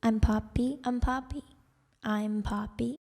I'm Poppy, I'm Poppy, I'm Poppy.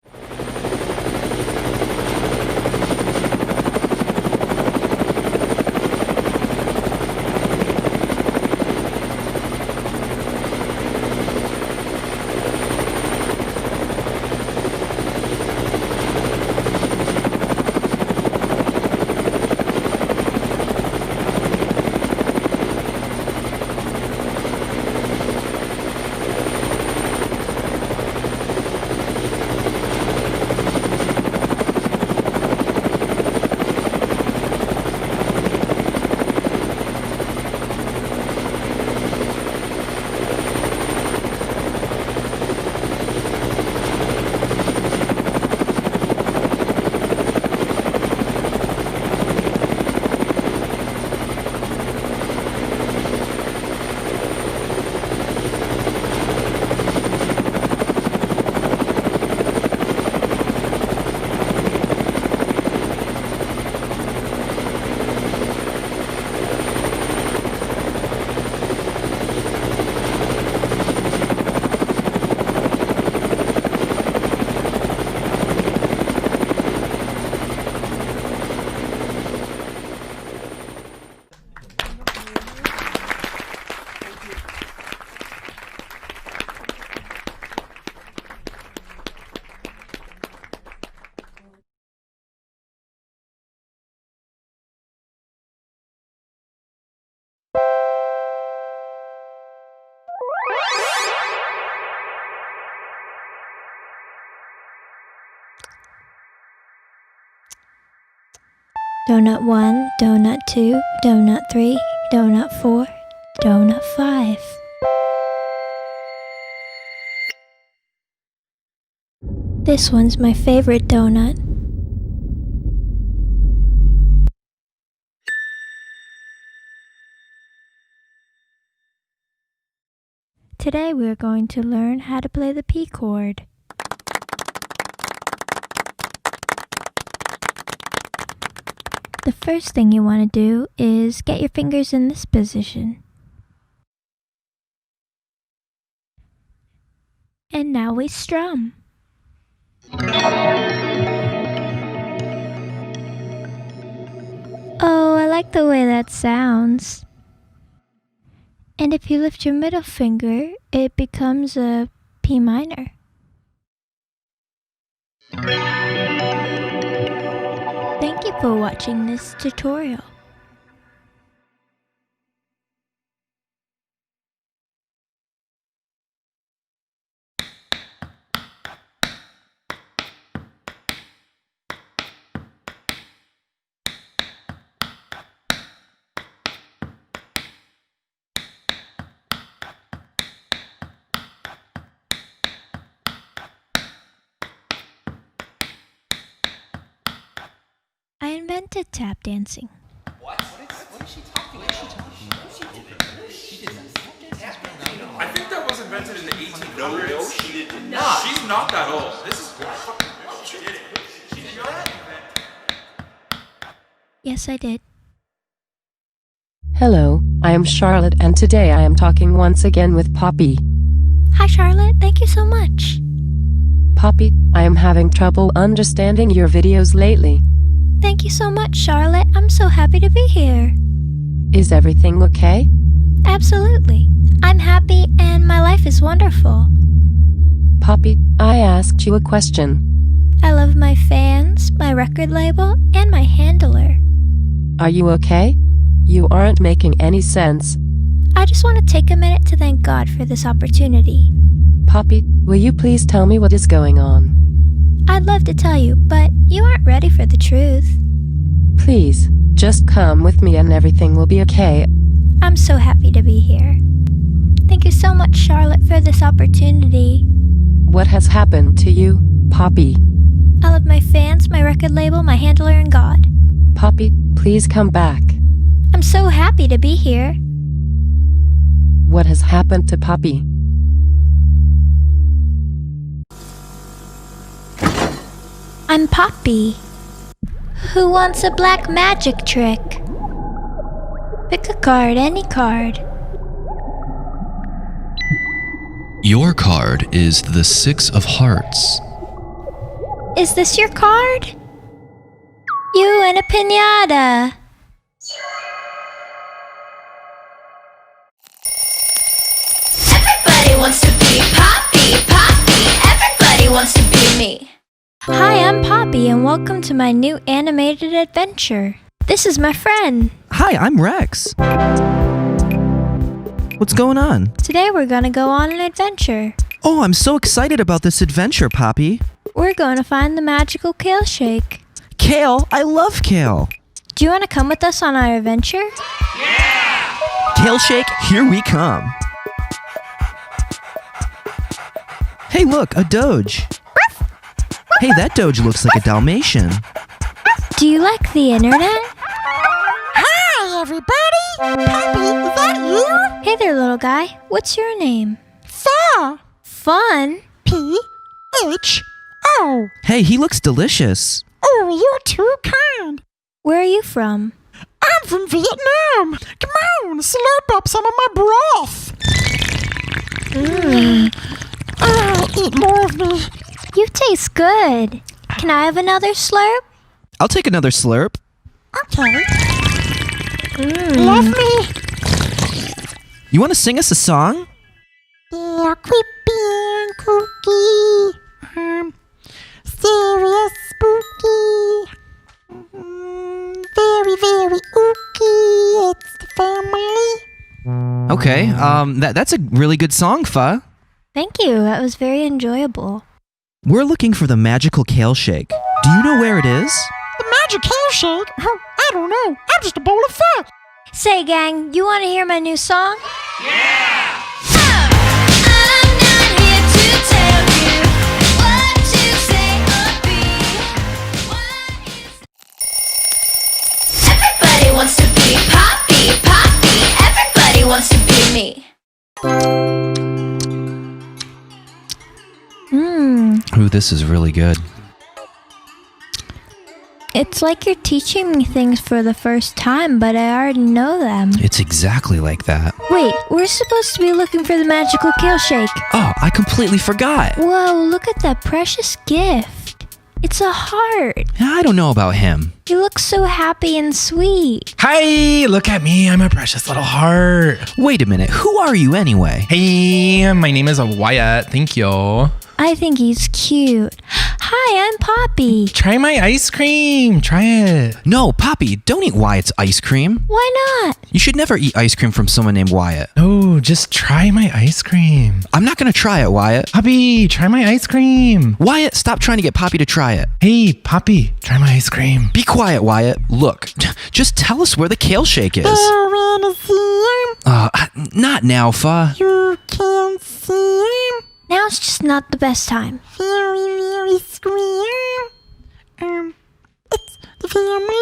Donut 1, Donut 2, Donut 3, Donut 4, Donut 5. This one's my favorite donut. Today we're going to learn how to play the P chord. The first thing you want to do is get your fingers in this position. And now we strum. Oh, I like the way that sounds. And if you lift your middle finger, it becomes a P minor. Thank you for watching this tutorial. I invented tap dancing. What is she talking about? I think that was invented in the 1800s. No, she did not. She's not that old. This is fucking she did it. She did not invent. Yes, I did. Hello, I am Charlotte and today I am talking once again with Poppy. Hi, Charlotte. Thank you so much. Poppy, I am having trouble understanding your videos lately. Thank you so much, Charlotte. I'm so happy to be here. Is everything okay? Absolutely. I'm happy and my life is wonderful. Poppy, I asked you a question. I love my fans, my record label, and my handler. Are you okay? You aren't making any sense. I just want to take a minute to thank God for this opportunity. Poppy, will you please tell me what is going on? I'd love to tell you, but you aren't ready for the truth. Please, just come with me and everything will be okay. I'm so happy to be here. Thank you so much, Charlotte, for this opportunity. What has happened to you, Poppy? I love my fans, my record label, my handler, and God. Poppy, please come back. I'm so happy to be here. What has happened to Poppy? I'm Poppy. Who wants a black magic trick? Pick a card, any card. Your card is the 6 of Hearts. Is this your card? You and a piñata. Everybody wants to be Poppy, Poppy. Everybody wants to be me. Hi, I'm Poppy, and welcome to my new animated adventure. This is my friend. Hi, I'm Rex. What's going on? Today we're gonna go on an adventure. Oh, I'm so excited about this adventure, Poppy. We're going to find the magical kale shake. Kale? I love kale. Do you want to come with us on our adventure? Kale shake, here we come. Hey, look, a Doge. Hey, that Doge looks like a Dalmatian. Do you like the internet? Hi, everybody! Poppy, is that you? Hey there, little guy. What's your name? Fur. Fun? P-H-O. Hey, he looks delicious. Oh, you're too kind. Where are you from? I'm from Vietnam. Come on, slurp up some of my broth. Eat more of me. You taste good. Can I have another slurp? I'll take another slurp. Okay. Love me. You want to sing us a song? Yeah, creepy and kooky. Serious spooky. Very, very ooky. It's the family. Okay, that's a really good song, Pha. Thank you. That was very enjoyable. We're looking for the magical kale shake. Do you know where it is? The magic kale shake? Oh, I don't know. I'm just a bowl of fur. Say, gang, you want to hear my new song? I'm not here to tell you what to say or be. Everybody wants to be Poppy, Poppy. Everybody wants to be me. Ooh, this is really good. It's like you're teaching me things for the first time, but I already know them. It's exactly like that. Wait, we're supposed to be looking for the magical kale shake. Oh, I completely forgot. Whoa, look at that precious gift. It's a heart. I don't know about him. You look so happy and sweet. Hi, look at me. I'm a precious little heart. Wait a minute, who are you anyway? Hey, my name is Wyatt. Thank you. I think he's cute. Hi, I'm Poppy. Try my ice cream. Try it. No, Poppy, don't eat Wyatt's ice cream. Why not? You should never eat ice cream from someone named Wyatt. No, just try my ice cream. I'm not gonna try it, Wyatt. Poppy, try my ice cream. Wyatt, stop trying to get Poppy to try it. Hey, Poppy, try my ice cream. Be quiet, Wyatt. Look, just tell us where the kale shake is. You wanna see him? Not now, Pha. You can see him. Now's just not the best time. Very, very scream. It's the family.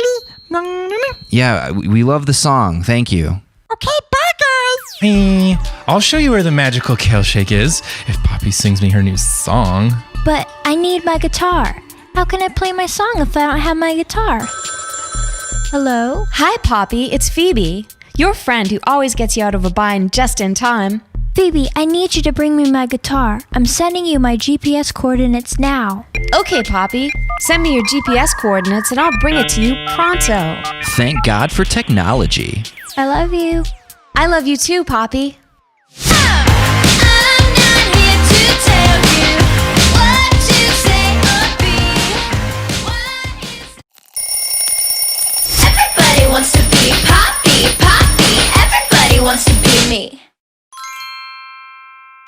Yeah, we love the song. Thank you. Okay, bye, guys. Hey, I'll show you where the magical kale shake is if Poppy sings me her new song. But I need my guitar. How can I play my song if I don't have my guitar? Hello? Hi, Poppy. It's Phoebe, your friend who always gets you out of a bind just in time. Phoebe, I need you to bring me my guitar. I'm sending you my GPS coordinates now. Okay, Poppy. Send me your GPS coordinates and I'll bring it to you pronto. Thank God for technology. I love you. I love you too, Poppy. I'm not here to tell you what to say or be. Everybody wants to be Poppy, Poppy. Everybody wants to be me.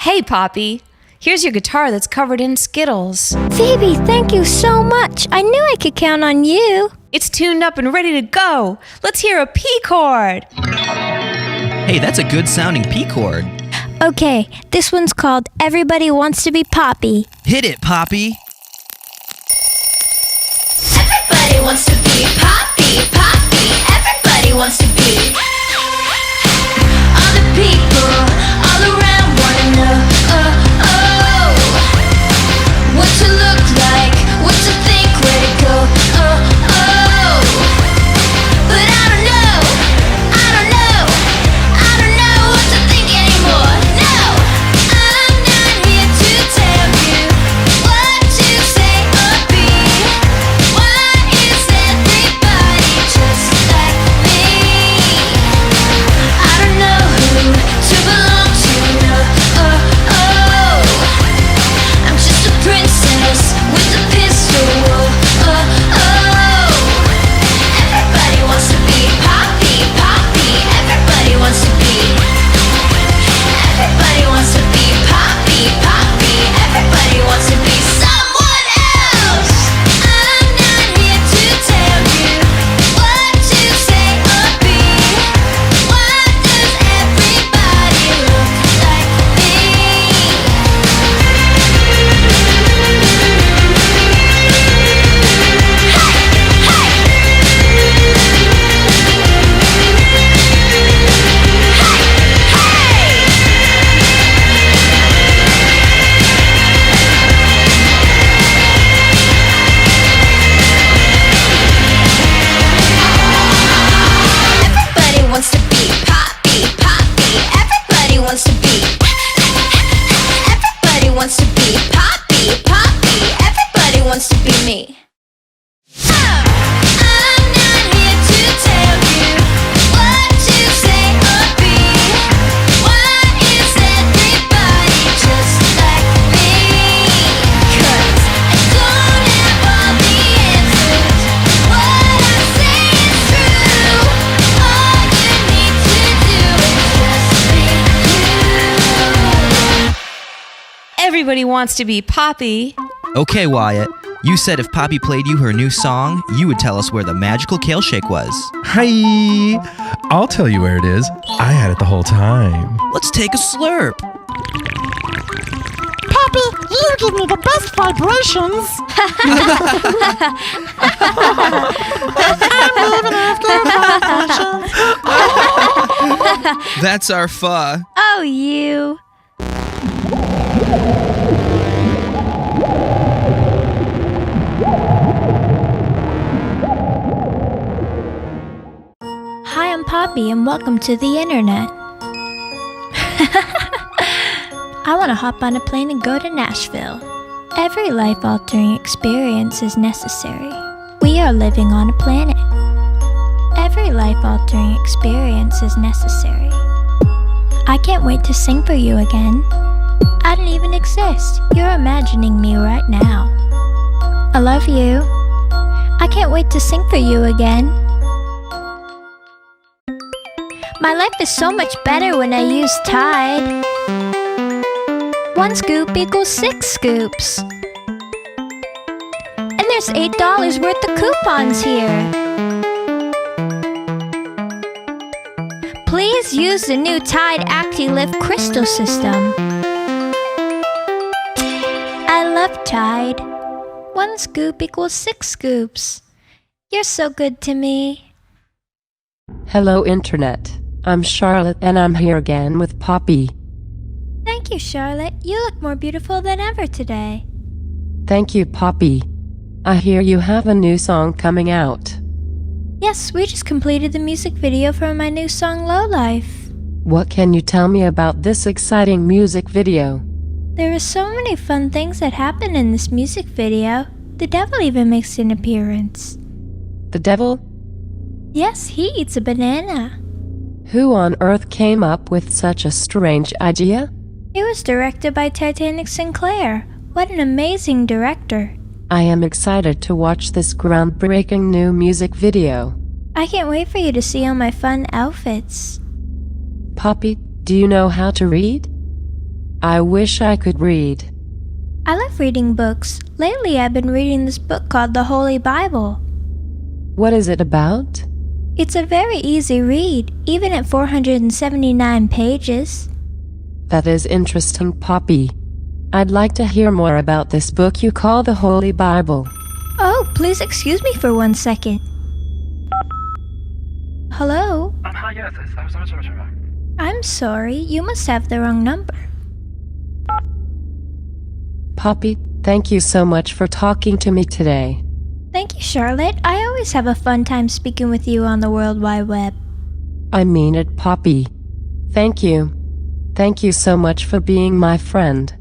Hey, Poppy. Here's your guitar that's covered in Skittles. Phoebe, thank you so much. I knew I could count on you. It's tuned up and ready to go. Let's hear a P chord. Hey, that's a good sounding P chord. Okay, this one's called Everybody Wants to Be Poppy. Hit it, Poppy. Everybody wants to be Poppy, Poppy. Everybody wants to be. All the people all around wanna know what to look like, what to think, where to go. But I don't know what to think anymore. No, I'm not Everybody wants to be Poppy. Okay, Wyatt. You said if Poppy played you her new song, you would tell us where the magical kale shake was. Hi. I'll tell you where it is. I had it the whole time. Let's take a slurp. Poppy, you give me the best vibrations. I'm living after vibrations. That's our pho. Oh, you. Hi, I'm Poppy, and welcome to the internet. I want to hop on a plane and go to Nashville. Every life-altering experience is necessary. We are living on a planet. Every life-altering experience is necessary. I can't wait to sing for you again. I don't even exist. You're imagining me right now. I love you. I can't wait to sing for you again. My life is so much better when I use Tide. 1 scoop equals 6 scoops. And there's $8 worth of coupons here. Please use the new Tide ActiLift Crystal System. I love Tide. 1 scoop equals 6 scoops. You're so good to me. Hello, Internet. I'm Charlotte, and I'm here again with Poppy. Thank you, Charlotte. You look more beautiful than ever today. Thank you, Poppy. I hear you have a new song coming out. Yes, we just completed the music video for my new song, Lowlife. What can you tell me about this exciting music video? There are so many fun things that happen in this music video. The devil even makes an appearance. The devil? Yes, he eats a banana. Who on earth came up with such a strange idea? It was directed by Titanic Sinclair. What an amazing director. I am excited to watch this groundbreaking new music video. I can't wait for you to see all my fun outfits. Poppy, do you know how to read? I wish I could read. I love reading books. Lately I've been reading this book called the Holy Bible. What is it about? It's a very easy read, even at 479 pages. That is interesting, Poppy. I'd like to hear more about this book you call the Holy Bible. Oh, please excuse me for 1 second. Hello? Hi, yes, sorry. I'm sorry, you must have the wrong number. Poppy, thank you so much for talking to me today. Thank you, Charlotte. I always have a fun time speaking with you on the World Wide Web. I mean it, Poppy. Thank you. Thank you so much for being my friend.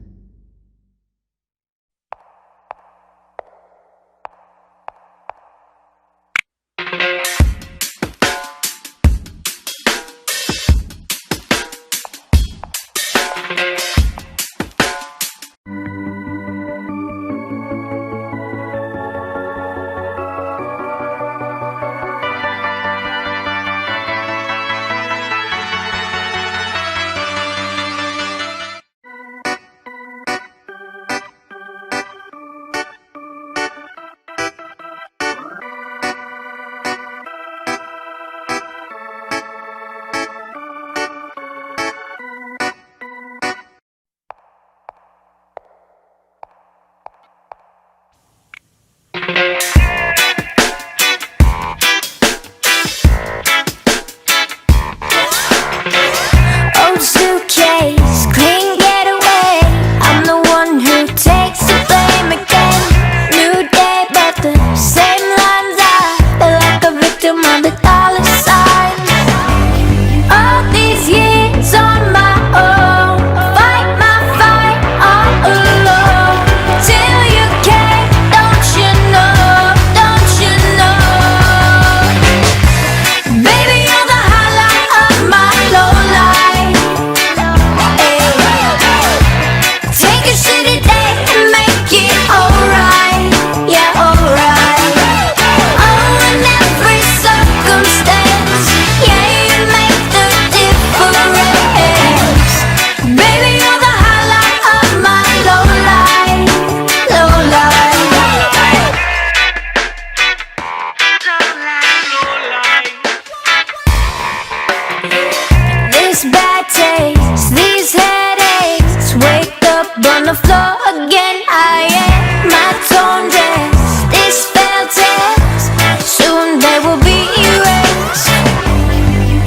wake up on the floor again. I am my torn dress, this fell test. Soon they will be erased.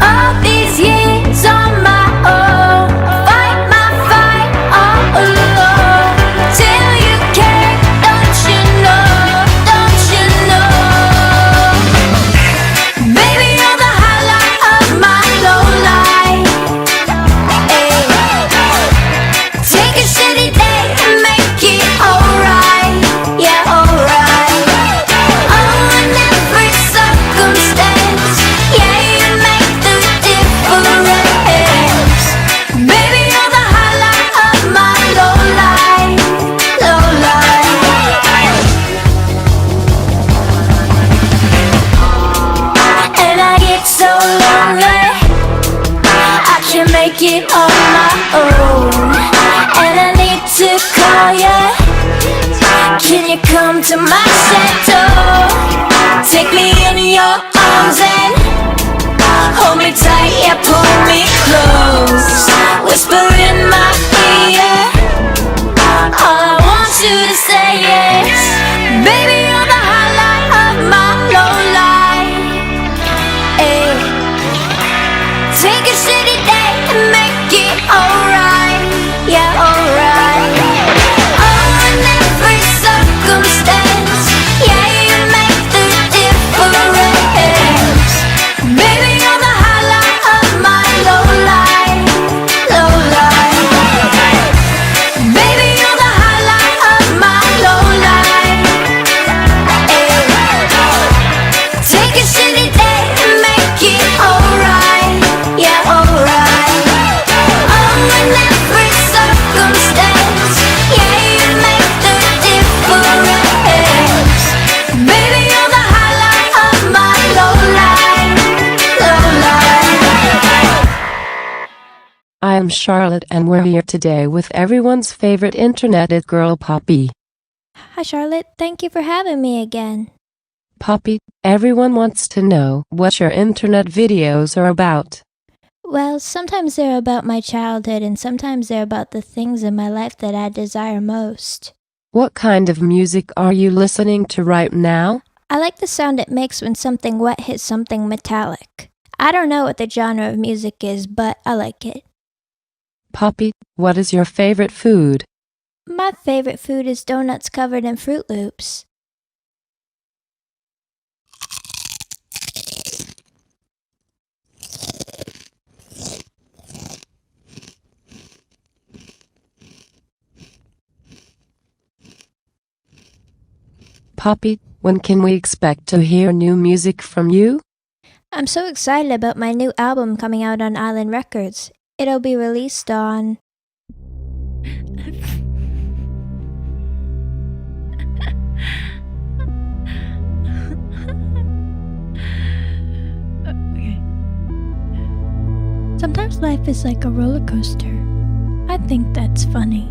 All these years on my own, fight my fight all alone. Till you care, don't you know, don't you know? Baby, you're the highlight of my low life. Take a shitty day and make it alright, yeah, alright. Oh, in every circumstance, yeah, you make the difference. Baby, you're the highlight of my low life, low life. And I get so lonely, I can't make it on my own. And I need to call you. Can you come to my chateau? Take me in your arms and hold me tight, yeah, pull me close. Whisper in my ear, all I want you to say is, baby, you're the highlight of my low life. Ay. Take a shitty day and make it alright, yeah, alright. Oh, in every circumstance, yeah, you make the difference. Baby, you're the highlight of my low life, low life. Baby, you're the highlight of my low life. Ay. Take a shitty day and make it alright, yeah, alright. Oh, in every circumstance, yeah, you make the difference. Baby, you're the highlight of my low life, low life. I am Charlotte and we're here today with everyone's favorite interneted girl Poppy. Hi, Charlotte. Thank you for having me again. Poppy, everyone wants to know what your internet videos are about. Well, sometimes they're about my childhood, and sometimes they're about the things in my life that I desire most. What kind of music are you listening to right now? I like the sound it makes when something wet hits something metallic. I don't know what the genre of music is, but I like it. Poppy, what is your favorite food? My favorite food is donuts covered in Fruit Loops. Poppy, when can we expect to hear new music from you? I'm so excited about my new album coming out on Island Records. It'll be released on... Sometimes life is like a roller coaster. I think that's funny.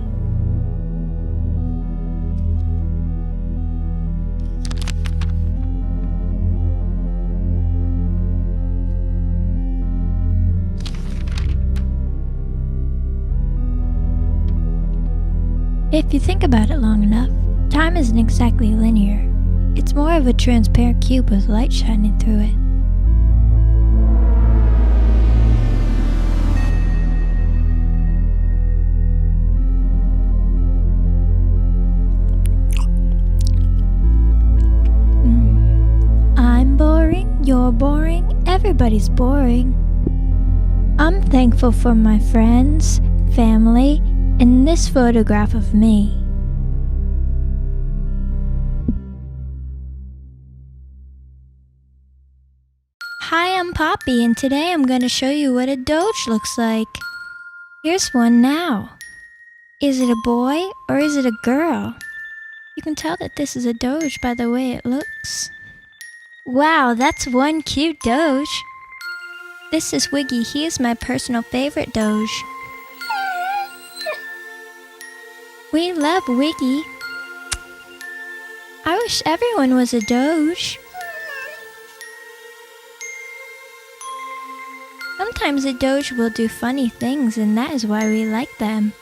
If you think about it long enough, time isn't exactly linear. It's more of a transparent cube with light shining through it. I'm boring, you're boring, everybody's boring. I'm thankful for my friends, family, and this photograph of me. Hi, I'm Poppy, and today I'm going to show you what a doge looks like. Here's one now. Is it a boy or is it a girl? You can tell that this is a doge by the way it looks. Wow, that's one cute doge. This is Wiggy. He is my personal favorite doge. We love Wiggy. I wish everyone was a doge. Sometimes a doge will do funny things, and that is why we like them.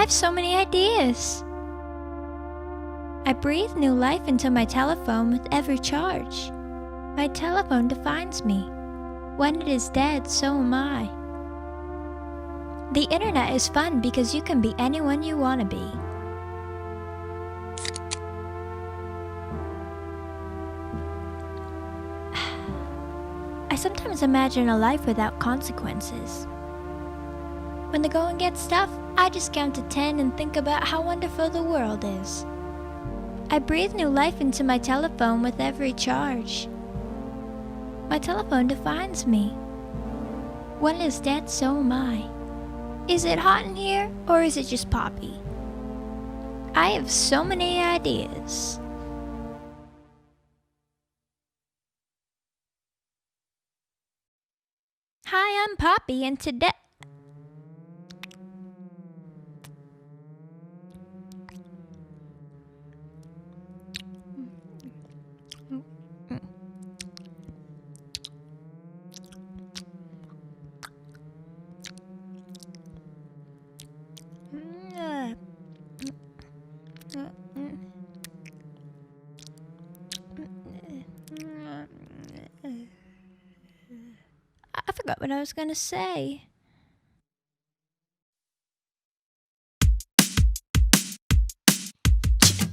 have so many ideas. I breathe new life into my telephone with every charge. My telephone defines me. When it is dead, so am I. The internet is fun because you can be anyone you want to be. I sometimes imagine a life without consequences. When the going gets tough, I just count to 10 and think about how wonderful the world is. I breathe new life into my telephone with every charge. My telephone defines me. When it is dead, so am I. Is it hot in here, or is it just Poppy? I have so many ideas. Hi, I'm Poppy, and today... I forgot what I was gonna say.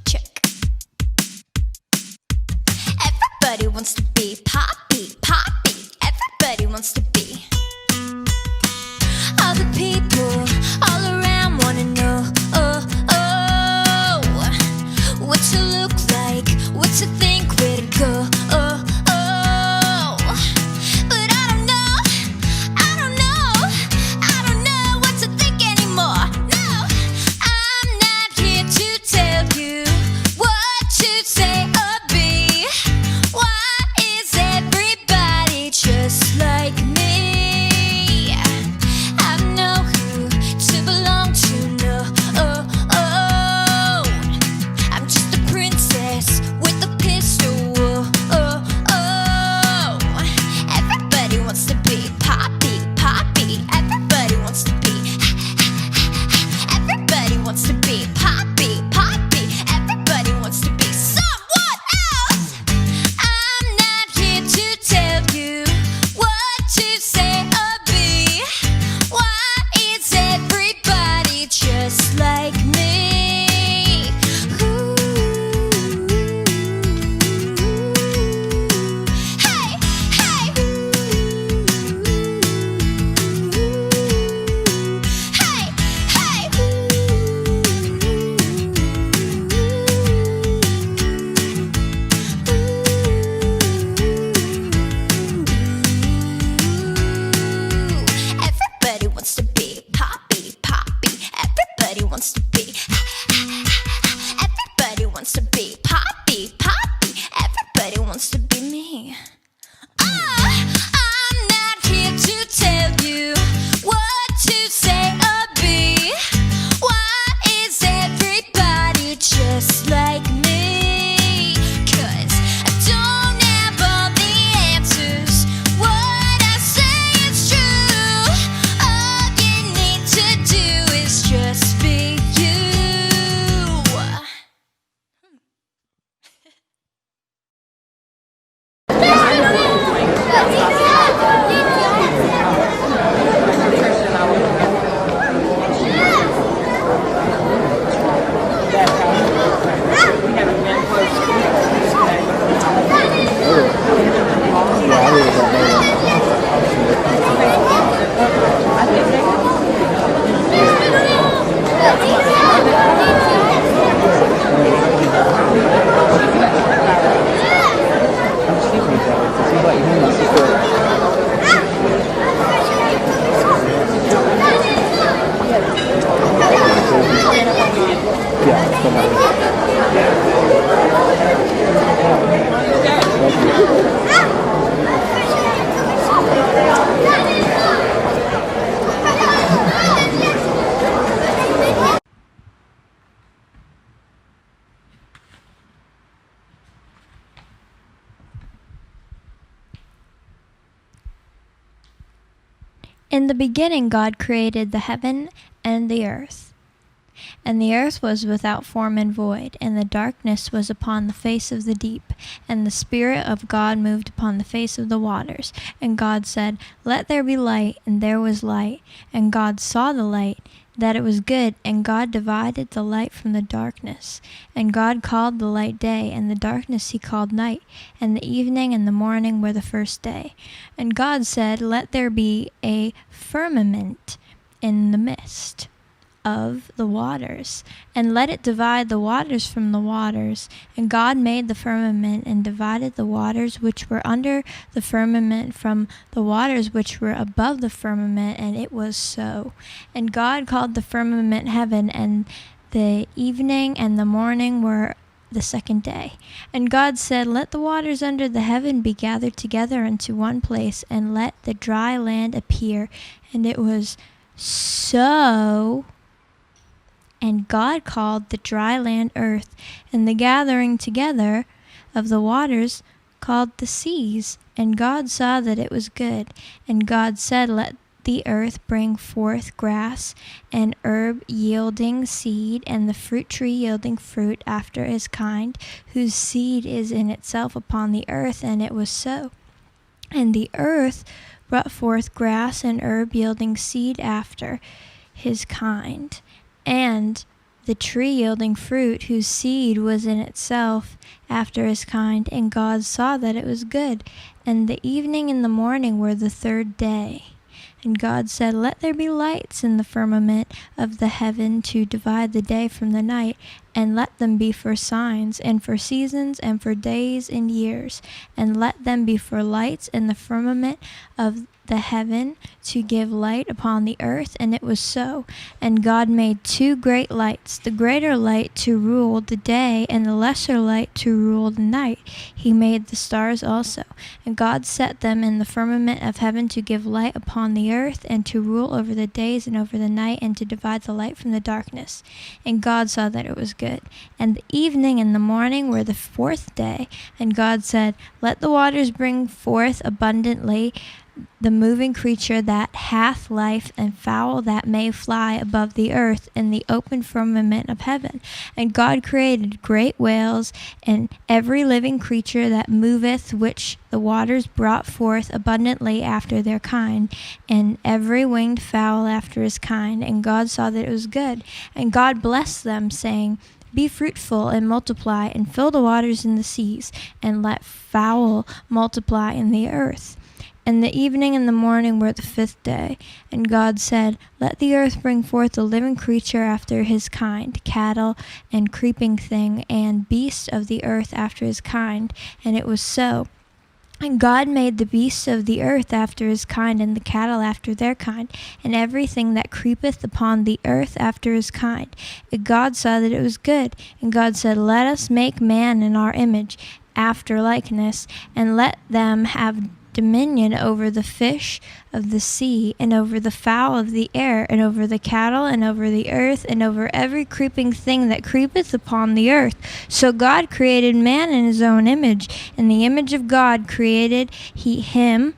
Check. Everybody wants to be Poppy, Poppy. Everybody wants to be. All the people all around wanna know, what to look like, what to think, where to go, But I don't know what to think anymore. No, I'm not here to tell you what to say or be. Why is everybody just like me? I know who to belong to, no, I'm just a princess with a pistol, Everybody wants to be Poppy, Poppy. Everybody wants to be. Everybody wants to be Poppy, Poppy. Everybody wants to be someone else. I'm not here to tell you what to say or be. Why is everybody just like me? Ooh. Hey, hey. Hey, hey. Everybody wants to be Poppy, Poppy. Everybody wants to be. Everybody wants to be Poppy, Poppy. Everybody wants to be me. I'm not here to tell you what to say or be. Why is everybody just like me? 'Cause I don't have all the answers. What I say is true. All you need to do is just be you. In the beginning, God created the heaven and the earth. And the earth was without form and void, and the darkness was upon the face of the deep, and the Spirit of God moved upon the face of the waters. And God said, Let there be light, and there was light. And God saw the light, that it was good, and God divided the light from the darkness. And God called the light day, and the darkness he called night. And the evening and the morning were the first day. And God said, Let there be a firmament in the midst of the waters, and let it divide the waters from the waters. And God made the firmament and divided the waters which were under the firmament from the waters which were above the firmament, and it was so. And God called the firmament heaven, and the evening and the morning were the second day. And God said, Let the waters under the heaven be gathered together into one place, and let the dry land appear. And it was so. And God called the dry land earth, and the gathering together of the waters called the seas. And God saw that it was good. And God said, Let the earth bring forth grass, and herb yielding seed, and the fruit tree yielding fruit after his kind, whose seed is in itself upon the earth. And it was so. And the earth brought forth grass and herb yielding seed after his kind, and the tree yielding fruit, whose seed was in itself after his kind. And God saw that it was good. And the evening and the morning were the third day. And God said, Let there be lights in the firmament of the heaven to divide the day from the night, and let them be for signs, and for seasons, and for days and years. And let them be for lights in the firmament of the heaven to give light upon the earth. And it was so. And God made two great lights, the greater light to rule the day, and the lesser light to rule the night. He made the stars also. And God set them in the firmament of heaven to give light upon the earth, and to rule over the days and over the night, and to divide the light from the darkness. And God saw that it was good. And the evening and the morning were the fourth day. And God said, Let the waters bring forth abundantly the moving creature that hath life, and fowl that may fly above the earth in the open firmament of heaven. And God created great whales, and every living creature that moveth, which the waters brought forth abundantly after their kind, and every winged fowl after his kind. And God saw that it was good. And God blessed them, saying, Be fruitful and multiply, and fill the waters in the seas, and let fowl multiply in the earth. And the evening and the morning were the fifth day. And God said, Let the earth bring forth a living creature after his kind, cattle and creeping thing, and beast of the earth after his kind. And it was so. And God made the beasts of the earth after his kind, and the cattle after their kind, and everything that creepeth upon the earth after his kind. And God saw that it was good. And God said, Let us make man in our image, after likeness, and let them have dominion over the fish of the sea, and over the fowl of the air, and over the cattle, and over the earth, and over every creeping thing that creepeth upon the earth. So God created man in his own image. In the image of God created he him,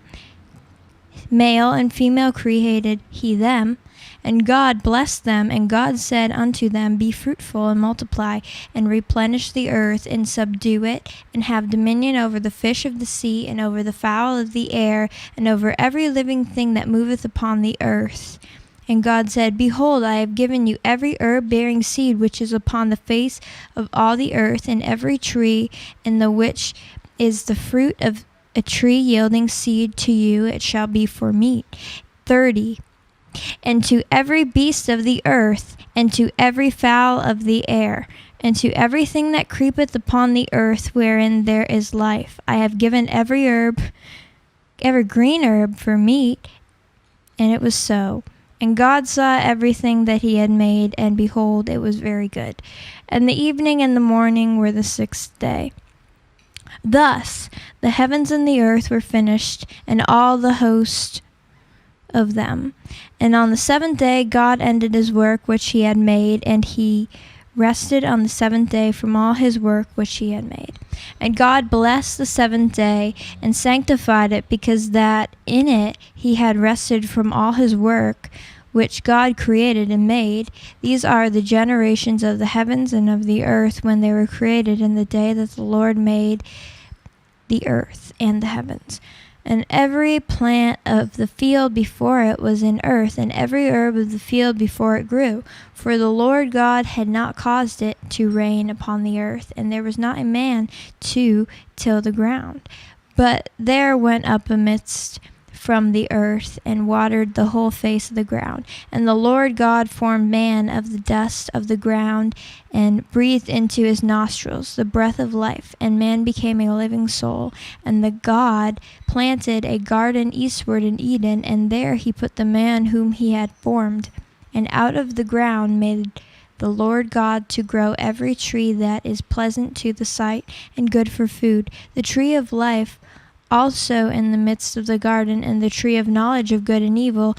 male and female created he them. And God blessed them, and God said unto them, Be fruitful and multiply, and replenish the earth, and subdue it, and have dominion over the fish of the sea, and over the fowl of the air, and over every living thing that moveth upon the earth. And God said, Behold, I have given you every herb bearing seed which is upon the face of all the earth, and every tree in the which is the fruit of a tree yielding seed to you, it shall be for meat. 30. And to every beast of the earth, and to every fowl of the air, and to everything that creepeth upon the earth wherein there is life, I have given every herb, every green herb for meat. And it was so. And God saw everything that he had made, and behold, it was very good. And the evening and the morning were the sixth day. Thus the heavens and the earth were finished, and all the host of them. And on the seventh day God ended his work which he had made, and he rested on the seventh day from all his work which he had made. And God blessed the seventh day, and sanctified it, because that in it he had rested from all his work which God created and made. These are the generations of the heavens and of the earth when they were created in the day that the Lord made the earth and the heavens. And every plant of the field before it was in earth, and every herb of the field before it grew. For the Lord God had not caused it to rain upon the earth, and there was not a man to till the ground. But there went up a mist from the earth, and watered the whole face of the ground. And the Lord God formed man of the dust of the ground, and breathed into his nostrils the breath of life, and man became a living soul. And the God planted a garden eastward in Eden, and there he put the man whom he had formed. And out of the ground made the Lord God to grow every tree that is pleasant to the sight and good for food, the tree of life also in the midst of the garden, and the tree of knowledge of good and evil.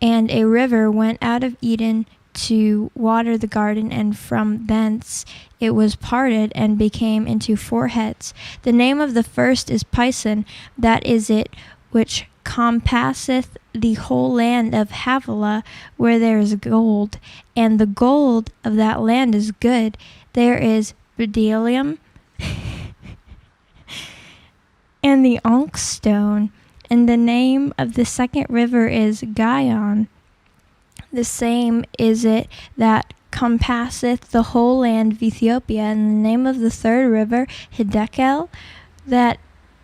And a river went out of Eden to water the garden, and from thence it was parted and became into 4 heads. The name of the first is Pison, that is it which compasseth the whole land of Havilah, where there is gold, and the gold of that land is good. There is bdellium, and the onyx stone. And the name of the second river is Gihon. The same is it that compasseth the whole land of Ethiopia. And the name of the third river, Hiddekel, that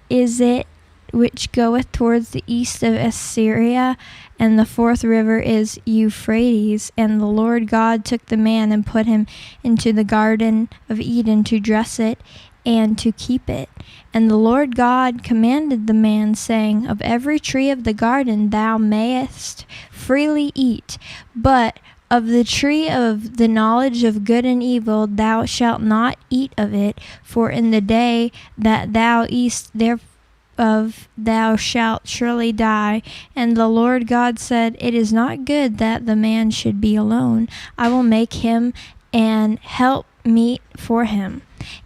is it which goeth towards the east of Assyria. And the fourth river is Euphrates. And the Lord God took the man and put him into the garden of Eden to dress it and to keep it. And the Lord God commanded the man, saying, Of every tree of the garden thou mayest freely eat, but of the tree of the knowledge of good and evil thou shalt not eat of it, for in the day that thou eatest thereof thou shalt surely die. And the Lord God said, It is not good that the man should be alone. I will make him an help meet for him.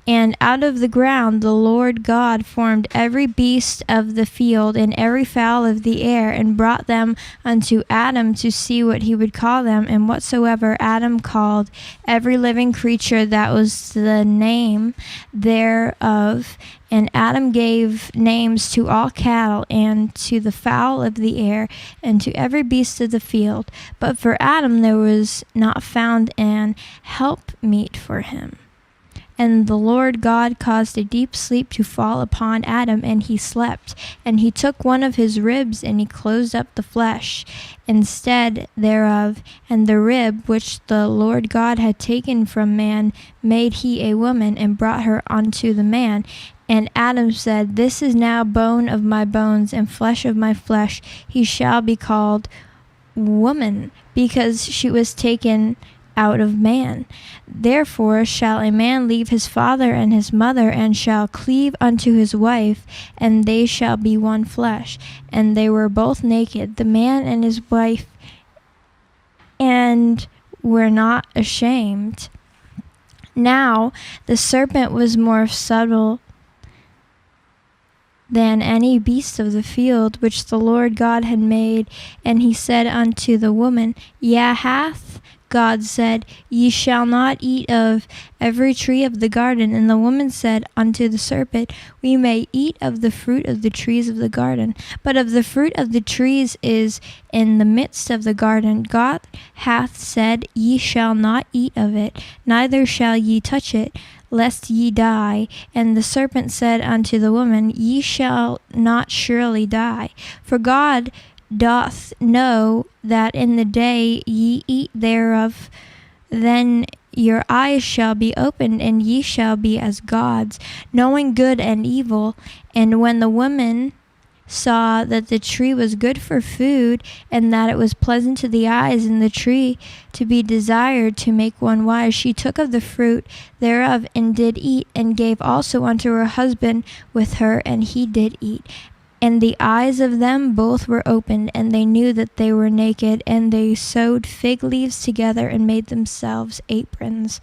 And out of the ground the Lord God formed every beast of the field and every fowl of the air, and brought them unto Adam to see what he would call them. And whatsoever Adam called every living creature, that was the name thereof. And Adam gave names to all cattle, and to the fowl of the air, and to every beast of the field. But for Adam there was not found an helpmeet for him. And the Lord God caused a deep sleep to fall upon Adam, and he slept. And he took one of his ribs, and he closed up the flesh instead thereof. And the rib which the Lord God had taken from man made he a woman, and brought her unto the man. And Adam said, This is now bone of my bones, and flesh of my flesh. He shall be called woman, because she was taken out of man. Therefore shall a man leave his father and his mother, and shall cleave unto his wife, and they shall be one flesh. And they were both naked, the man and his wife, and were not ashamed. Now the serpent was more subtle than any beast of the field which the Lord God had made. And he said unto the woman, Yea, hath God said, Ye shall not eat of every tree of the garden? And the woman said unto the serpent, We may eat of the fruit of the trees of the garden, but of the fruit of the trees is in the midst of the garden, God hath said, Ye shall not eat of it, neither shall ye touch it, lest ye die. And the serpent said unto the woman, Ye shall not surely die, for God doth know that in the day ye eat thereof, then your eyes shall be opened, and ye shall be as gods, knowing good and evil. And when the woman saw that the tree was good for food, and that it was pleasant to the eyes, and the tree to be desired to make one wise, she took of the fruit thereof, and did eat, and gave also unto her husband with her, and he did eat. And the eyes of them both were opened, and they knew that they were naked, and they sewed fig leaves together, and made themselves aprons.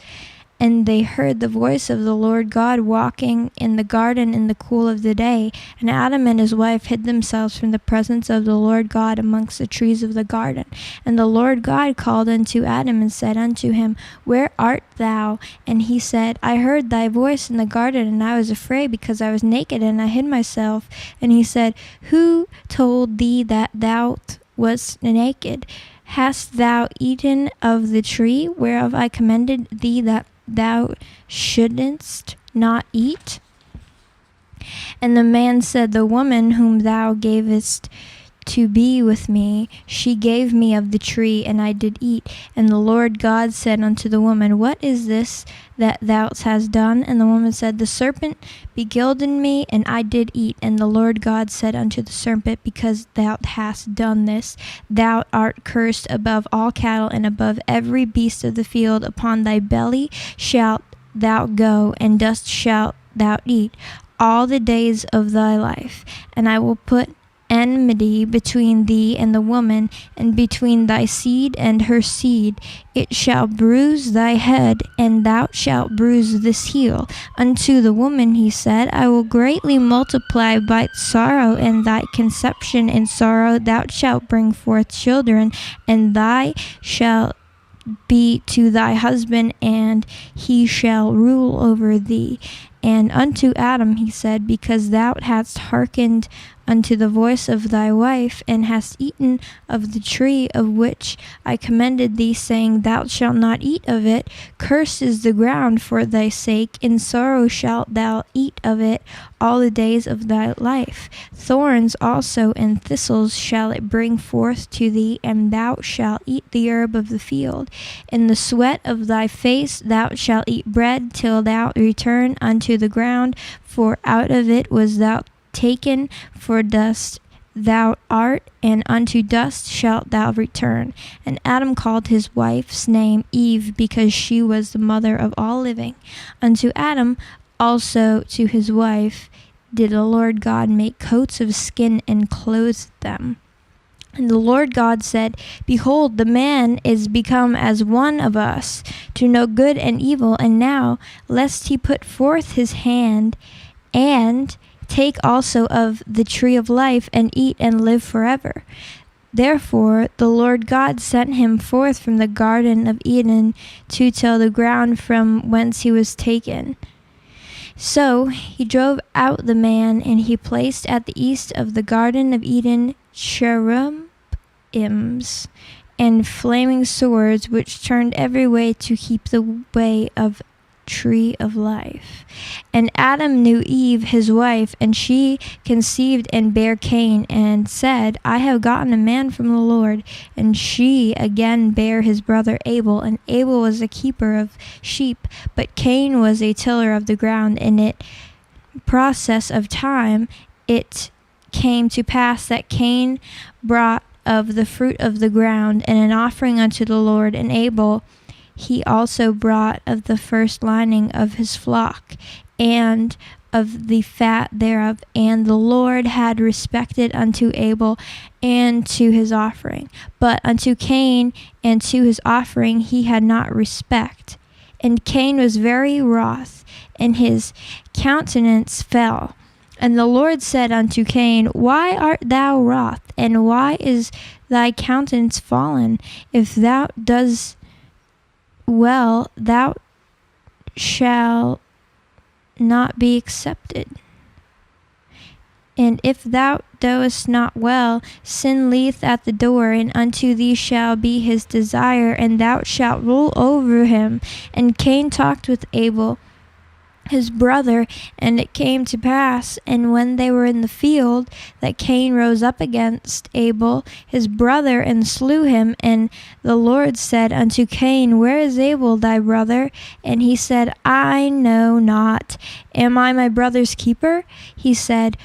And they heard the voice of the Lord God walking in the garden in the cool of the day. And Adam and his wife hid themselves from the presence of the Lord God amongst the trees of the garden. And the Lord God called unto Adam and said unto him, Where art thou? And he said, I heard thy voice in the garden, and I was afraid, because I was naked, and I hid myself. And he said, Who told thee that thou wast naked? Hast thou eaten of the tree whereof I commanded thee that thou shouldest not eat? And the man said, The woman whom thou gavest to be with me, she gave me of the tree, and I did eat. And the Lord God said unto the woman, What is this that thou hast done? And the woman said, The serpent beguiled me, and I did eat. And the Lord God said unto the serpent, Because thou hast done this, thou art cursed above all cattle, and above every beast of the field. Upon thy belly shalt thou go, and dust shalt thou eat all the days of thy life. And I will put enmity between thee and the woman, and between thy seed and her seed. It shall bruise thy head, and thou shalt bruise this heel. Unto the woman he said, I will greatly multiply thy sorrow and thy conception in sorrow. Thou shalt bring forth children, and thy shall be to thy husband, and he shall rule over thee. And unto Adam he said, Because thou hast hearkened unto the voice of thy wife, and hast eaten of the tree of which I commanded thee, saying, Thou shalt not eat of it. Cursed is the ground for thy sake. In sorrow shalt thou eat of it all the days of thy life. Thorns also and thistles shall it bring forth to thee, and thou shalt eat the herb of the field. In the sweat of thy face thou shalt eat bread till thou return unto the ground, for out of it was thou taken, for dust thou art, and unto dust shalt thou return. And Adam called his wife's name Eve, because she was the mother of all living. Unto Adam also to his wife did the Lord God make coats of skin, and clothed them. And the Lord God said, Behold, the man is become as one of us, to know good and evil. And now, lest he put forth his hand, and take also of the tree of life, and eat and live forever. Therefore the Lord God sent him forth from the garden of Eden to till the ground from whence he was taken. So he drove out the man, and he placed at the east of the garden of Eden cherubims and flaming swords, which turned every way to keep the way of tree of life. And Adam knew Eve his wife, and she conceived and bare Cain, and said, I have gotten a man from the Lord. And she again bare his brother Abel, and Abel was a keeper of sheep, but Cain was a tiller of the ground. In it process of time it came to pass that Cain brought of the fruit of the ground and an offering unto the Lord, and Abel he also brought of the first lining of his flock, and of the fat thereof. And the Lord had respected unto Abel and to his offering, but unto Cain and to his offering he had not respect. And Cain was very wroth, and his countenance fell. And the Lord said unto Cain, Why art thou wroth, and why is thy countenance fallen? If thou dost well, thou shalt not be accepted. And if thou doest not well, sin lieth at the door, and unto thee shall be his desire, and thou shalt rule over him. And Cain talked with Abel his brother, and it came to pass, and when they were in the field, that Cain rose up against Abel his brother, and slew him. And the Lord said unto Cain, Where is Abel thy brother? And he said, I know not. Am I my brother's keeper? He said,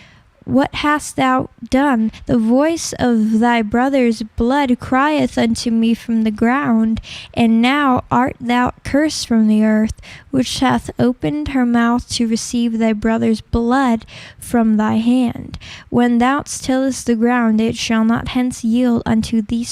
What hast thou done? The voice of thy brother's blood crieth unto me from the ground. And now art thou cursed from the earth, which hath opened her mouth to receive thy brother's blood from thy hand. When thou tillest the ground, it shall not hence yield unto thee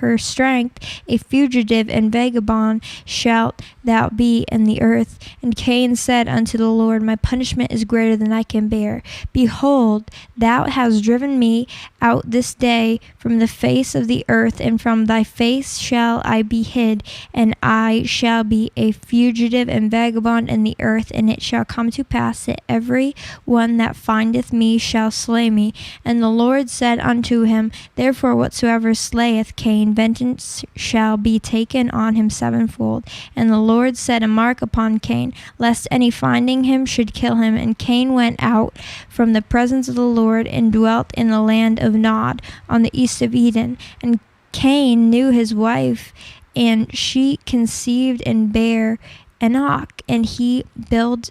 her strength, a fugitive and vagabond shalt thou be in the earth. And Cain said unto the Lord, my punishment is greater than I can bear. Behold, thou hast driven me out this day from the face of the earth, and from thy face shall I be hid, and I shall be a fugitive and vagabond in the earth. And it shall come to pass that every one that findeth me shall slay me. And the Lord said unto him, therefore whatsoever slayeth Cain, vengeance shall be taken on him sevenfold. And the Lord set a mark upon Cain, lest any finding him should kill him. And Cain went out from the presence of the Lord, and dwelt in the land of Nod, on the east of Eden. And Cain knew his wife, and she conceived and bare Enoch. And he builded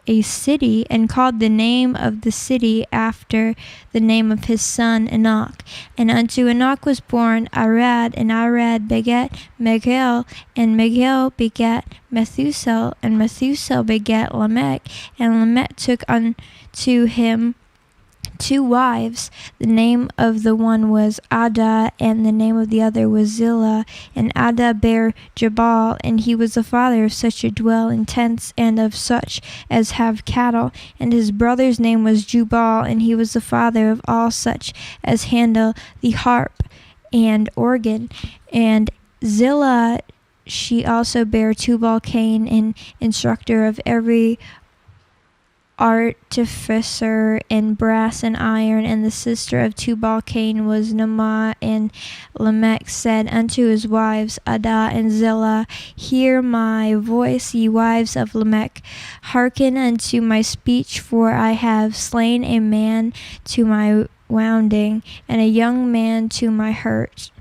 a city, and called the name of the city after the name of his son Enoch. And unto Enoch was born Arad, and Arad begat Megil, and Megil begat Methuselah, and Methuselah begat Lamech. And Lamech took unto him 2 wives. The name of the one was Ada, and the name of the other was Zillah. And Ada bare Jabal, and he was the father of such as dwell in tents, and of such as have cattle. And his brother's name was Jubal, and he was the father of all such as handle the harp and organ. And Zillah, she also bare Tubal Cain, an instructor of every artificer in brass and iron. And the sister of Tubal Cain was Naamah. And Lamech said unto his wives Ada and Zillah, hear my voice, ye wives of Lamech. Hearken unto my speech, for I have slain a man to my wounding, and a young man to my hurt.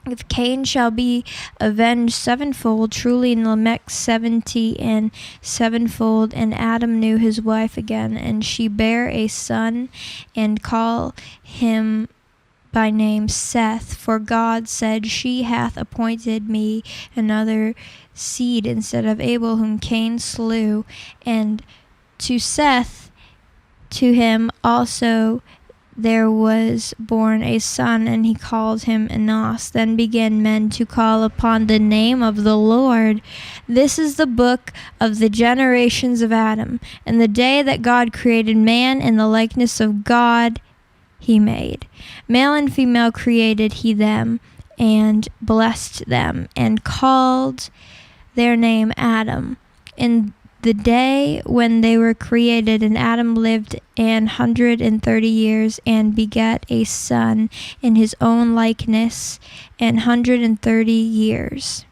If Cain shall be avenged sevenfold, truly Lamech 70 and sevenfold. And Adam knew his wife again, and she bare a son, and called him by name Seth. For God said, she hath appointed me another seed instead of Abel, whom Cain slew. And to Seth, to him also there was born a son, and he called him Enos. Then began men to call upon the name of the Lord. This is the book of the generations of Adam. And the day that God created man, in the likeness of God he made. Male and female created he them, and blessed them, and called their name Adam. In the day when they were created, and Adam lived 130 years, and begat a son in his own likeness, 130 years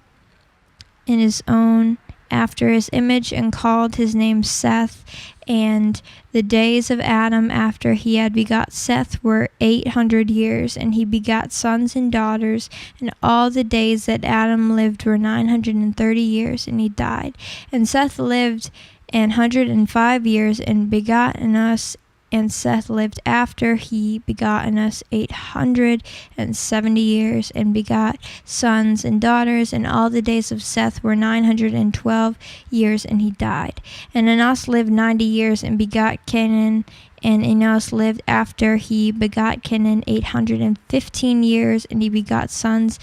in his own after his image, and called his name Seth. And the days of Adam after he had begot Seth were 800 years, and he begat sons and daughters. And all the days that Adam lived were 930 years, and he died. And Seth lived 105 years, and begot Enos. And Seth lived after he begot Enos 870 years, and begot sons and daughters. And all the days of Seth were 912 years, and he died. And Enos lived 90 years, and begot Canaan. And Enos lived after he begot Canaan 815 years, and he begot sons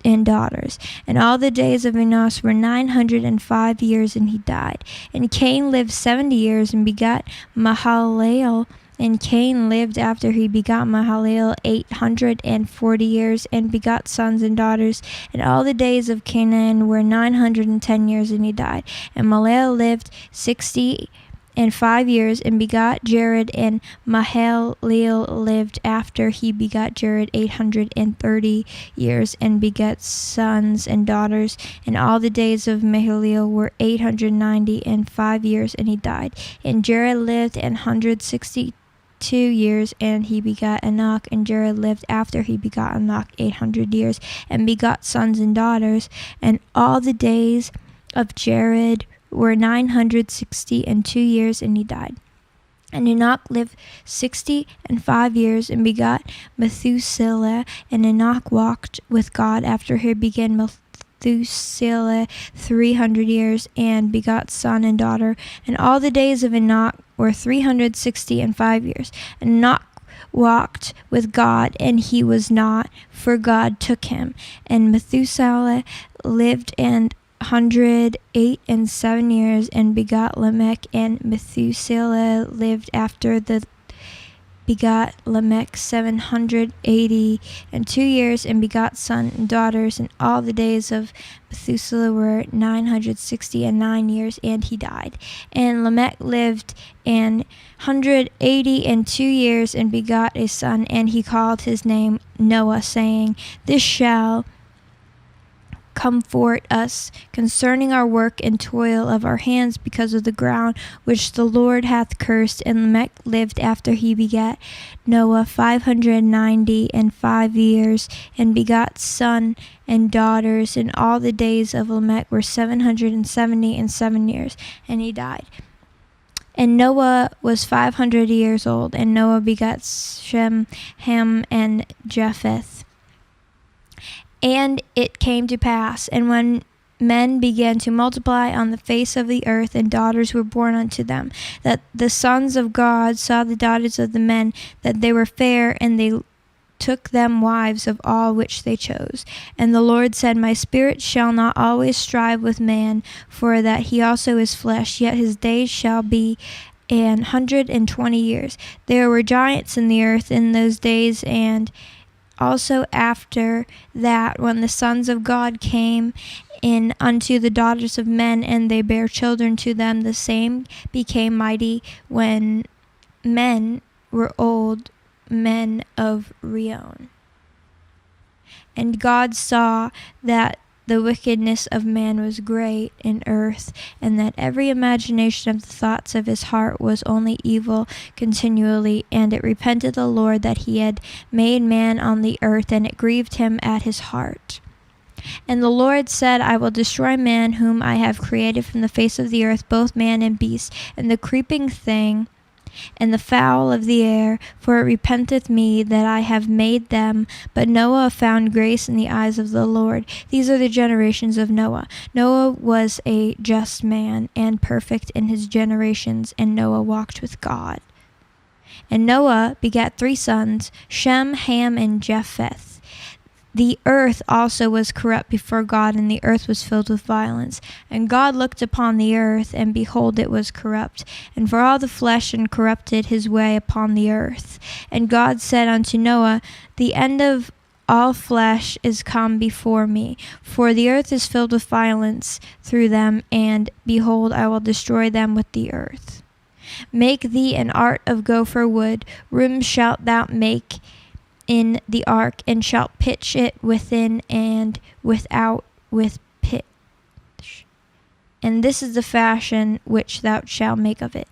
and daughters. And all the days of Enos were 905 years, and he died. And Cain lived 70 years, and begot Mahalalel. And Cain lived after he begot Mahalalel 840 years, and begot sons and daughters. And all the days of Canaan were 910 years, and he died. And Mahalalel lived 65 years, and begot Jared. And Mahalalel lived after he begot Jared 830 years, and begot sons and daughters. And all the days of Mahalalel were 895 years, and he died. And Jared lived 162 years, and he begot Enoch. And Jared lived after he begot Enoch 800 years, and begot sons and daughters. And all the days of Jared were 962 years, and he died. And Enoch lived 65 years, and begot Methuselah. And Enoch walked with God after he began Methuselah 300 years, and begot son and daughter. And all the days of Enoch were 365 years. And Enoch walked with God, and he was not, for God took him. And Methuselah lived 108 and 7 years, and begot Lamech. And Methuselah lived after the begot Lamech 780 and 2 years, and begot sons and daughters. And all the days of Methuselah were 960 and 9 years, and he died. And Lamech lived 180 and 2 years, and begot a son, and he called his name Noah, saying, This shall comfort us concerning our work and toil of our hands, because of the ground which the Lord hath cursed. And Lamech lived after he begat Noah 590 and 5 years, and begot sons and daughters. And all the days of Lamech were 770 and 7 years, and he died. And Noah was 500 years old, and Noah begot Shem, Ham, and Japheth. And it came to pass, and when men began to multiply on the face of the earth, and daughters were born unto them, that the sons of God saw the daughters of the men, that they were fair, and they took them wives of all which they chose. And the Lord said, My spirit shall not always strive with man, for that he also is flesh, yet his days shall be 120 years. There were giants in the earth in those days, and also after that, when the sons of God came in unto the daughters of men, and they bare children to them, the same became mighty when men were old, men of Rion. And God saw that the wickedness of man was great in earth, and that every imagination of the thoughts of his heart was only evil continually. And it repented the Lord that he had made man on the earth, and it grieved him at his heart. And the Lord said, I will destroy man whom I have created from the face of the earth, both man and beast, and the creeping thing, and the fowl of the air, for it repenteth me that I have made them. But Noah found grace in the eyes of the Lord. These are the generations of Noah. Noah was a just man, and perfect in his generations, and Noah walked with God. And Noah begat 3 sons, Shem, Ham, and Japheth. The earth also was corrupt before God, and the earth was filled with violence. And God looked upon the earth, and behold, it was corrupt, and for all the flesh and corrupted his way upon the earth. And God said unto Noah, The end of all flesh is come before me, for the earth is filled with violence through them, and behold, I will destroy them with the earth. Make thee an ark of gopher wood. Rooms shalt thou make in the ark, and shalt pitch it within and without with pitch. And this is the fashion which thou shalt make of it.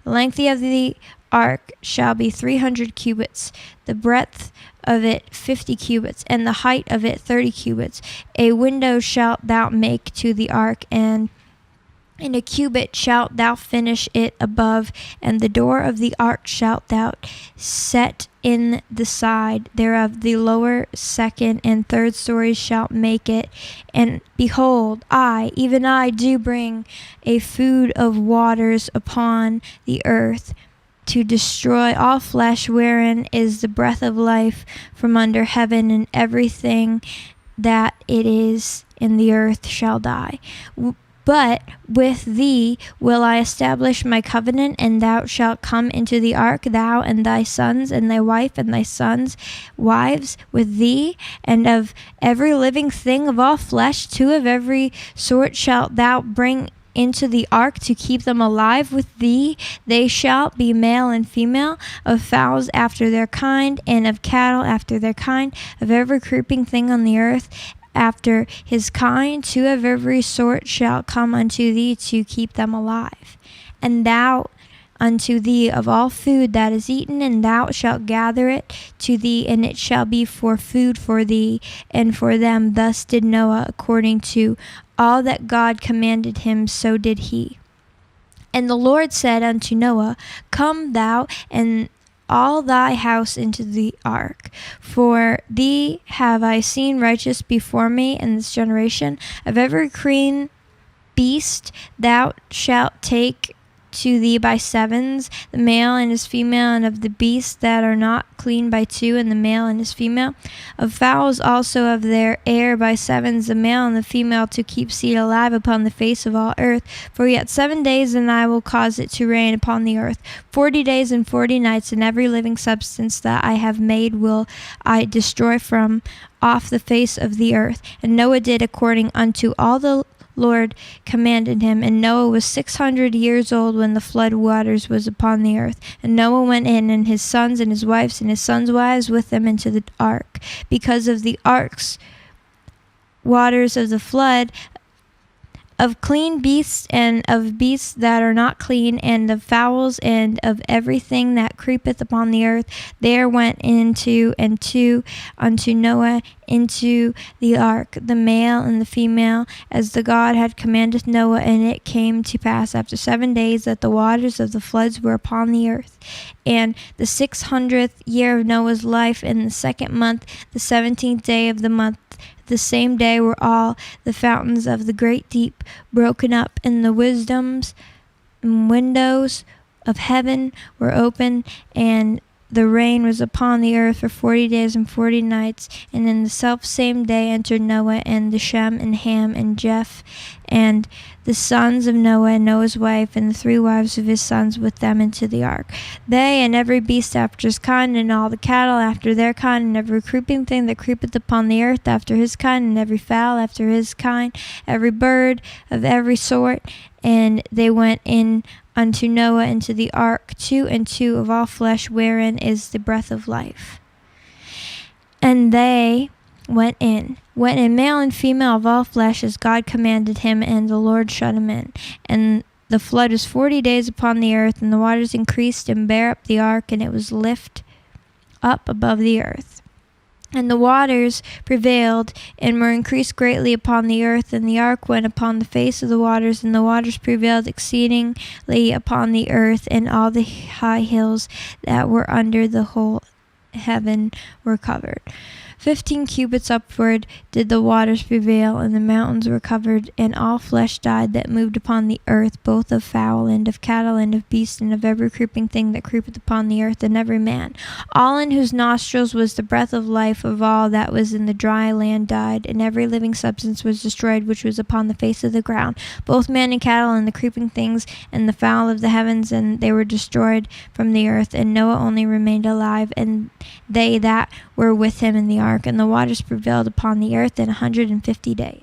The length of the ark shall be 300 cubits, the breadth of it 50 cubits, and the height of it 30 cubits. A window shalt thou make to the ark, and in a cubit shalt thou finish it above, and the door of the ark shalt thou set in the side thereof. The lower, second, and third stories shalt make it. And behold, I, even I, do bring a food of waters upon the earth, to destroy all flesh, wherein is the breath of life from under heaven, and everything that it is in the earth shall die. But with thee will I establish my covenant, and thou shalt come into the ark, thou and thy sons, and thy wife, and thy sons' wives with thee. And of every living thing of all flesh, 2 of every sort shalt thou bring into the ark, to keep them alive with thee. They shall be male and female, of fowls after their kind, and of cattle after their kind, of every creeping thing on the earth after his kind. 2 of every sort shall come unto thee, to keep them alive. And thou unto thee of all food that is eaten, and thou shalt gather it to thee, and it shall be for food for thee and for them. Thus did Noah, according to all that God commanded him, so did he. And the Lord said unto Noah, Come thou and all thy house into the ark, for thee have I seen righteous before me in this generation. Of every clean beast thou shalt take to thee by sevens, the male and his female, and of the beasts that are not clean by two, and the male and his female, of fowls also of their air by sevens, the male and the female, to keep seed alive upon the face of all earth. For yet 7 days, and I will cause it to rain upon the earth. 40 days and 40 nights, and every living substance that I have made will I destroy from off the face of the earth. And Noah did according unto all the Lord commanded him. And Noah was 600 years old when the flood waters was upon the earth. And Noah went in, and his sons and his wives and his sons' wives with them into the ark, because of the ark's waters of the flood, of clean beasts and of beasts that are not clean, and of fowls and of everything that creepeth upon the earth, there went into unto Noah into the ark, the male and the female, as the God had commanded Noah. And it came to pass after 7 days that the waters of the floods were upon the earth. And the 600th year of Noah's life, in the 2nd month, the 17th day of the month, the same day were all the fountains of the great deep broken up, and the wisdoms and windows of heaven were open, and the rain was upon the earth for 40 days and 40 nights. And in the self same day entered Noah and the Shem and Ham and Japhet and the sons of Noah and Noah's wife and the 3 wives of his sons with them into the ark. They and every beast after his kind, and all the cattle after their kind, and every creeping thing that creepeth upon the earth after his kind, and every fowl after his kind, every bird of every sort. And they went in unto Noah into the ark, 2 and 2 of all flesh, wherein is the breath of life. And they went in male and female of all flesh, as God commanded him, and the Lord shut him in. And the flood was 40 days upon the earth, and the waters increased and bare up the ark, and it was lift up above the earth. And the waters prevailed and were increased greatly upon the earth, and the ark went upon the face of the waters, and the waters prevailed exceedingly upon the earth, and all the high hills that were under the whole heaven were covered. 15 cubits upward did the waters prevail, and the mountains were covered, and all flesh died that moved upon the earth, both of fowl and of cattle and of beast and of every creeping thing that creepeth upon the earth, and every man. All in whose nostrils was the breath of life of all that was in the dry land died, and every living substance was destroyed which was upon the face of the ground, both man and cattle and the creeping things and the fowl of the heavens, and they were destroyed from the earth. And Noah only remained alive, and they that were with him in the ark. And the waters prevailed upon the earth in 150 days.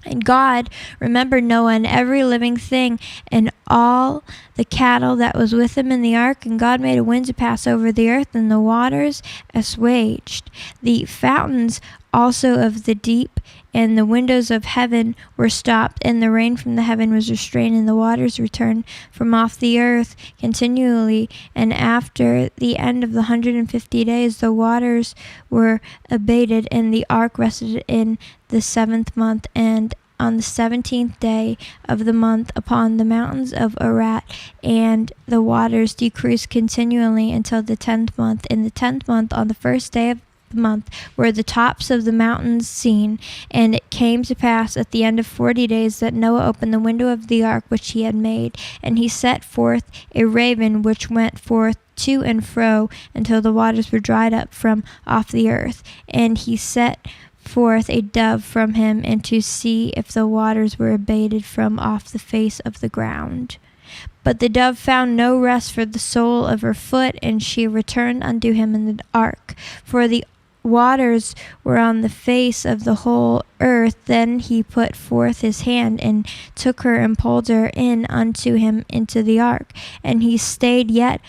And God remembered Noah and every living thing and all the cattle that was with him in the ark. And God made a wind to pass over the earth, and the waters assuaged. The fountains also of the deep and the windows of heaven were stopped, and the rain from the heaven was restrained, and the waters returned from off the earth continually. And after the end of the 150 days, the waters were abated, and the ark rested in the 7th month, and on the 17th day of the month upon the mountains of Ararat, and the waters decreased continually until the 10th month. In the 10th month, on the 1st day of month, were the tops of the mountains seen. And it came to pass at the end of 40 days that Noah opened the window of the ark which he had made, and he set forth a raven which went forth to and fro until the waters were dried up from off the earth. And he set forth a dove from him, and to see if the waters were abated from off the face of the ground. But the dove found no rest for the sole of her foot, and she returned unto him in the ark. For the waters were on the face of the whole earth. Then he put forth his hand and took her and pulled her in unto him into the ark. And he stayed yet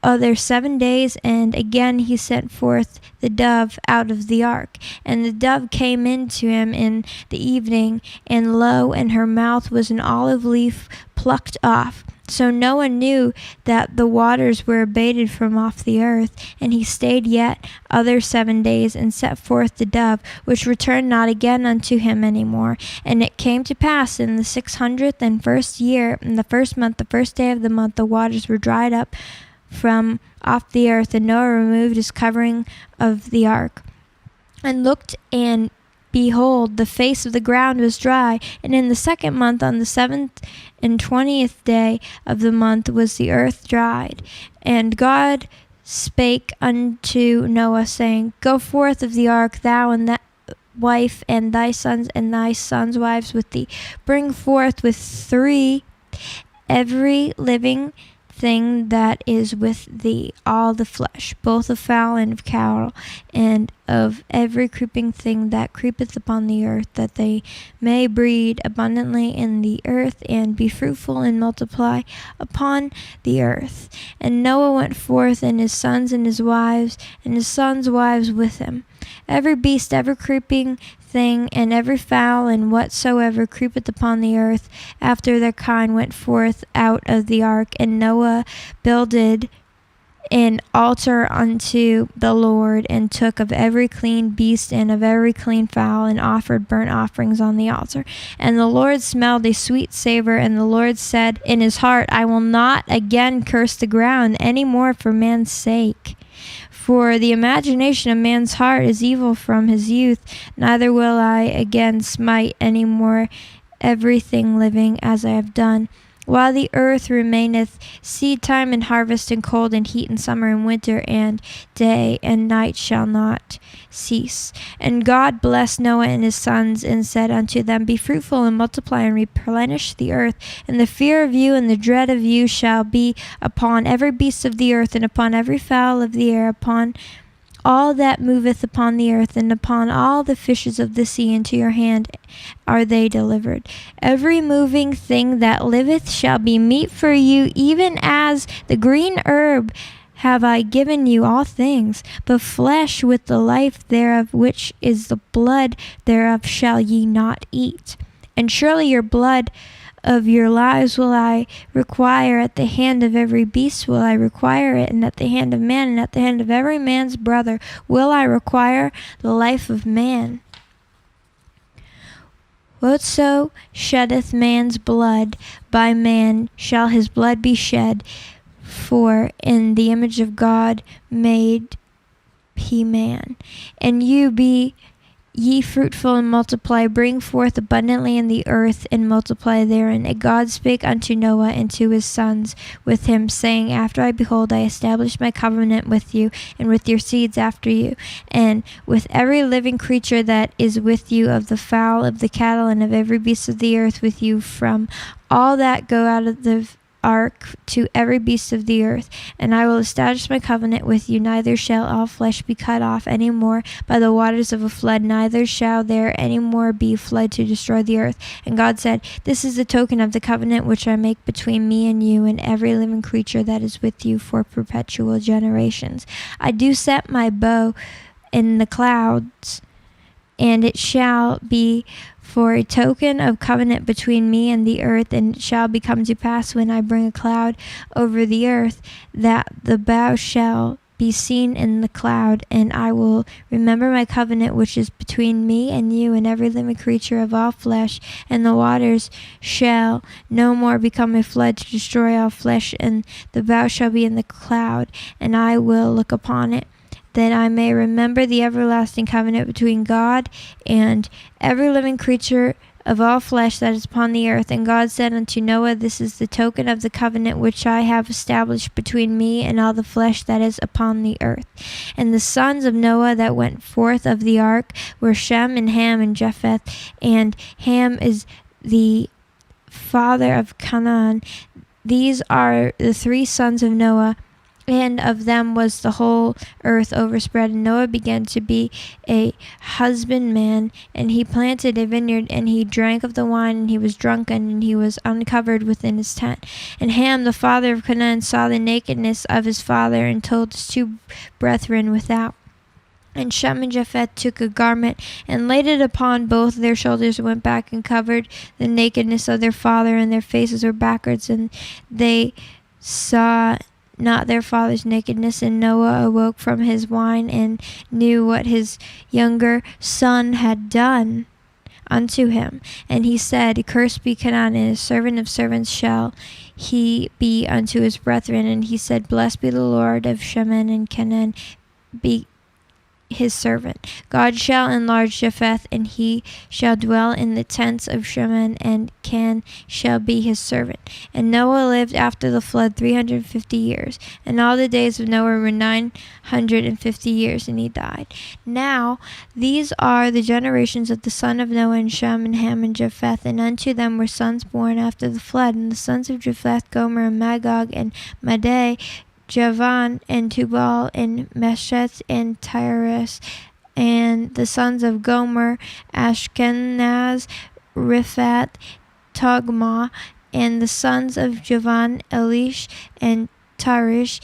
other 7 days, and again he sent forth the dove out of the ark. And the dove came in to him in the evening, and lo, in her mouth was an olive leaf plucked off. So Noah knew that the waters were abated from off the earth, and he stayed yet other 7 days, and set forth the dove, which returned not again unto him any more. And it came to pass in the 601st year, in the 1st month, the 1st day of the month, the waters were dried up from off the earth, and Noah removed his covering of the ark, and looked, and behold, the face of the ground was dry. And in the 2nd month, on the 7th and 20th day of the month, was the earth dried. And God spake unto Noah, saying, Go forth of the ark, thou and that wife and thy sons' wives with thee. Bring forth with 3 every living thing that is with thee, all the flesh, both of fowl and of cattle, and of every creeping thing that creepeth upon the earth, that they may breed abundantly in the earth, and be fruitful and multiply upon the earth. And Noah went forth, and his sons and his wives, and his sons' wives with him. Every beast, every creeping thing, and every fowl, and whatsoever creepeth upon the earth, after their kind, went forth out of the ark. And Noah builded an altar unto the Lord, and took of every clean beast and of every clean fowl, and offered burnt offerings on the altar. And the Lord smelled a sweet savor, and the Lord said in his heart, I will not again curse the ground any more for man's sake. For the imagination of man's heart is evil from his youth, neither will I again smite any more everything living as I have done. While the earth remaineth, seed time and harvest, and cold and heat, and summer and winter, and day and night shall not cease. And God blessed Noah and his sons, and said unto them, Be fruitful and multiply, and replenish the earth. And the fear of you and the dread of you shall be upon every beast of the earth, and upon every fowl of the air, upon all that moveth upon the earth, and upon all the fishes of the sea. Into your hand are they delivered. Every moving thing that liveth shall be meat for you, even as the green herb have I given you all things. But flesh with the life thereof, which is the blood thereof, shall ye not eat. And surely your blood of your lives will I require. At the hand of every beast will I require it, and at the hand of man, and at the hand of every man's brother will I require the life of man. Whatso sheddeth man's blood, by man shall his blood be shed, for in the image of God made he man. And you be ye fruitful and multiply, bring forth abundantly in the earth, and multiply therein. And God spake unto Noah and to his sons with him, saying, After I behold, I establish my covenant with you, and with your seeds after you, and with every living creature that is with you, of the fowl, of the cattle, and of every beast of the earth with you, from all that go out of the ark to every beast of the earth. And I will establish my covenant with you, neither shall all flesh be cut off any more by the waters of a flood, neither shall there any more be a flood to destroy the earth. And God said, This is the token of the covenant which I make between me and you, and every living creature that is with you for perpetual generations. I do set my bow in the clouds, and it shall be for a token of covenant between me and the earth. And it shall come to pass, when I bring a cloud over the earth, that the bow shall be seen in the cloud. And I will remember my covenant which is between me and you and every living creature of all flesh. And the waters shall no more become a flood to destroy all flesh, and the bow shall be in the cloud, and I will look upon it, that I may remember the everlasting covenant between God and every living creature of all flesh that is upon the earth. And God said unto Noah, This is the token of the covenant which I have established between me and all the flesh that is upon the earth. And the sons of Noah that went forth of the ark were Shem and Ham and Japheth. And Ham is the father of Canaan. These are the 3 sons of Noah, and of them was the whole earth overspread. And Noah began to be a husbandman, and he planted a vineyard, and he drank of the wine, and he was drunken, and he was uncovered within his tent. And Ham, the father of Canaan, saw the nakedness of his father, and told his 2 brethren without. And Shem and Japheth took a garment, and laid it upon both their shoulders, and went back and covered the nakedness of their father, and their faces were backwards, and they saw not their father's nakedness. And Noah awoke from his wine, and knew what his younger son had done unto him. And he said, Cursed be Canaan, and a servant of servants shall he be unto his brethren. And he said, Blessed be the Lord of Shem and Canaan, his servant. God shall enlarge Japheth, and he shall dwell in the tents of Shem, and Can shall be his servant. And Noah lived after the flood 350 years, and all the days of Noah were 950 years, and he died. Now these are the generations of the son of Noah, and Shem, and Ham, and Japheth, and unto them were sons born after the flood. And the sons of Japheth, Gomer, and Magog, and Madai, Javan, and Tubal, and Meshech, and Tyrus. And the sons of Gomer, Ashkenaz, Riphat, Togmah. And the sons of Javan, Elish, and Tarish,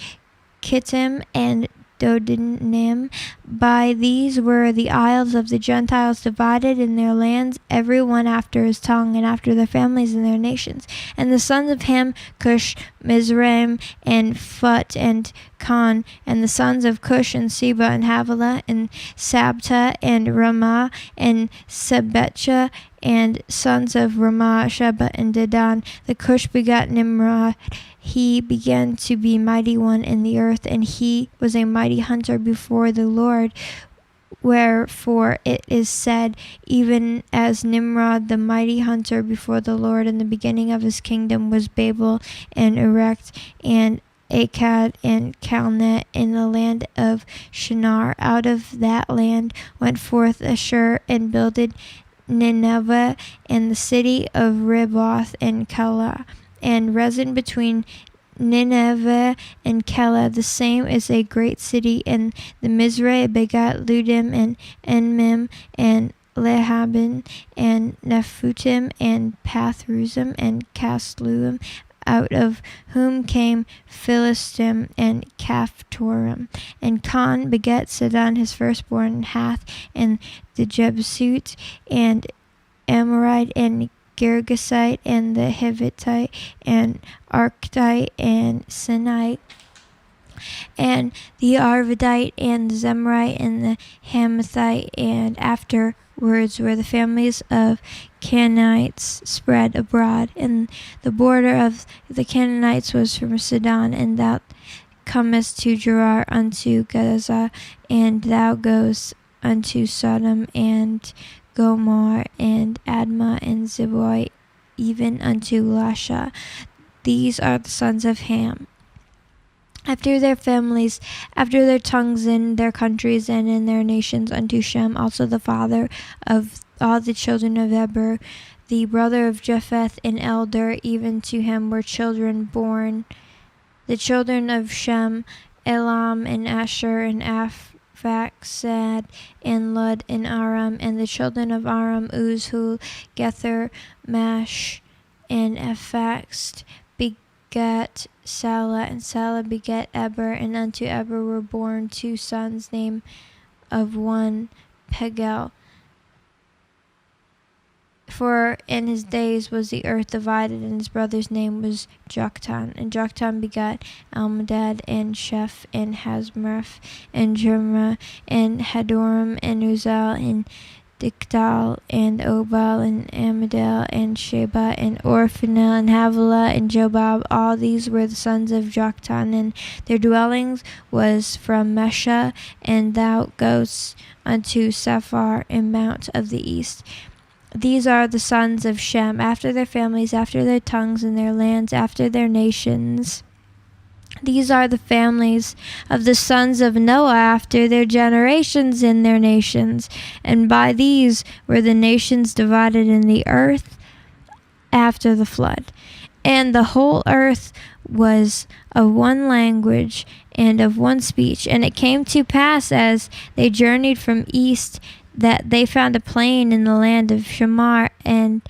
Kittim, and Dodanim. By these were the isles of the Gentiles divided in their lands, every one after his tongue, and after their families and their nations. And the sons of Ham, Cush, Mizraim, and Phut, and Con. And the sons of Cush, and Seba, and Havilah, and Sabta, and Ramah, and Sebetcha. And sons of Ramah, Sheba, and Dedan. The Cush begat Nimrod. He began to be mighty one in the earth, and he was a mighty hunter before the Lord. Wherefore it is said, even as Nimrod, the mighty hunter before the Lord, in the beginning of his kingdom was Babel, and Erect, and Akkad, and Calneh, in the land of Shinar. Out of that land went forth Ashur, and builded Nineveh, and the city of Ribboth, and Calah, and Rezin between Nineveh and Calah. The same is a great city. And the Mizraim begat Ludim, and Enmim, and Lehabin, and Nephutim, and Pathruzim, and Casluim, out of whom came Philistim, and Caphtorim. And Con begat Sidon his firstborn, and Hath, and the Jebusite, and Amorite, and Girgasite, and the Hivitite, and Archite, and Sinite, and the Arvadite, and the Zemrite, and the Hamathite. And afterwards were the families of Canaanites spread abroad. And the border of the Canaanites was from Sidon, and thou comest to Gerar unto Gaza, and thou goest unto Sodom, and Gomorrah, and Admah, and Zeboim, even unto Lasha. These are the sons of Ham, after their families, after their tongues, in their countries, and in their nations, unto Shem, also the father of all the children of Eber, the brother of Japheth, an elder. Even to him were children born. The children of Shem, Elam, and Asher, and Aphaxad, and Lud, and Aram. And the children of Aram, Uz, Hul, Gether, Mash, and Aphaxad begat Salah, and Salah begat Eber. And unto Eber were born two sons, name of one Pegel. For in his days was the earth divided, and his brother's name was Joktan. And Joktan begat Almadad, and Sheph, and Hazmreph, and Jerma, and Hadoram, and Uzal, and Dikdal, and Obal, and Amadel, and Sheba, and Orphanel, and Havilah, and Jobab. All these were the sons of Joktan, and their dwellings was from Mesha, and thou goest unto Sephar, in mount of the east. These are the sons of Shem, after their families, after their tongues, and their lands, after their nations. These are the families of the sons of Noah, after their generations, in their nations. And by these were the nations divided in the earth after the flood. And the whole earth was of one language and of one speech. And it came to pass, as they journeyed from east, that they found a plain in the land of Shamar, and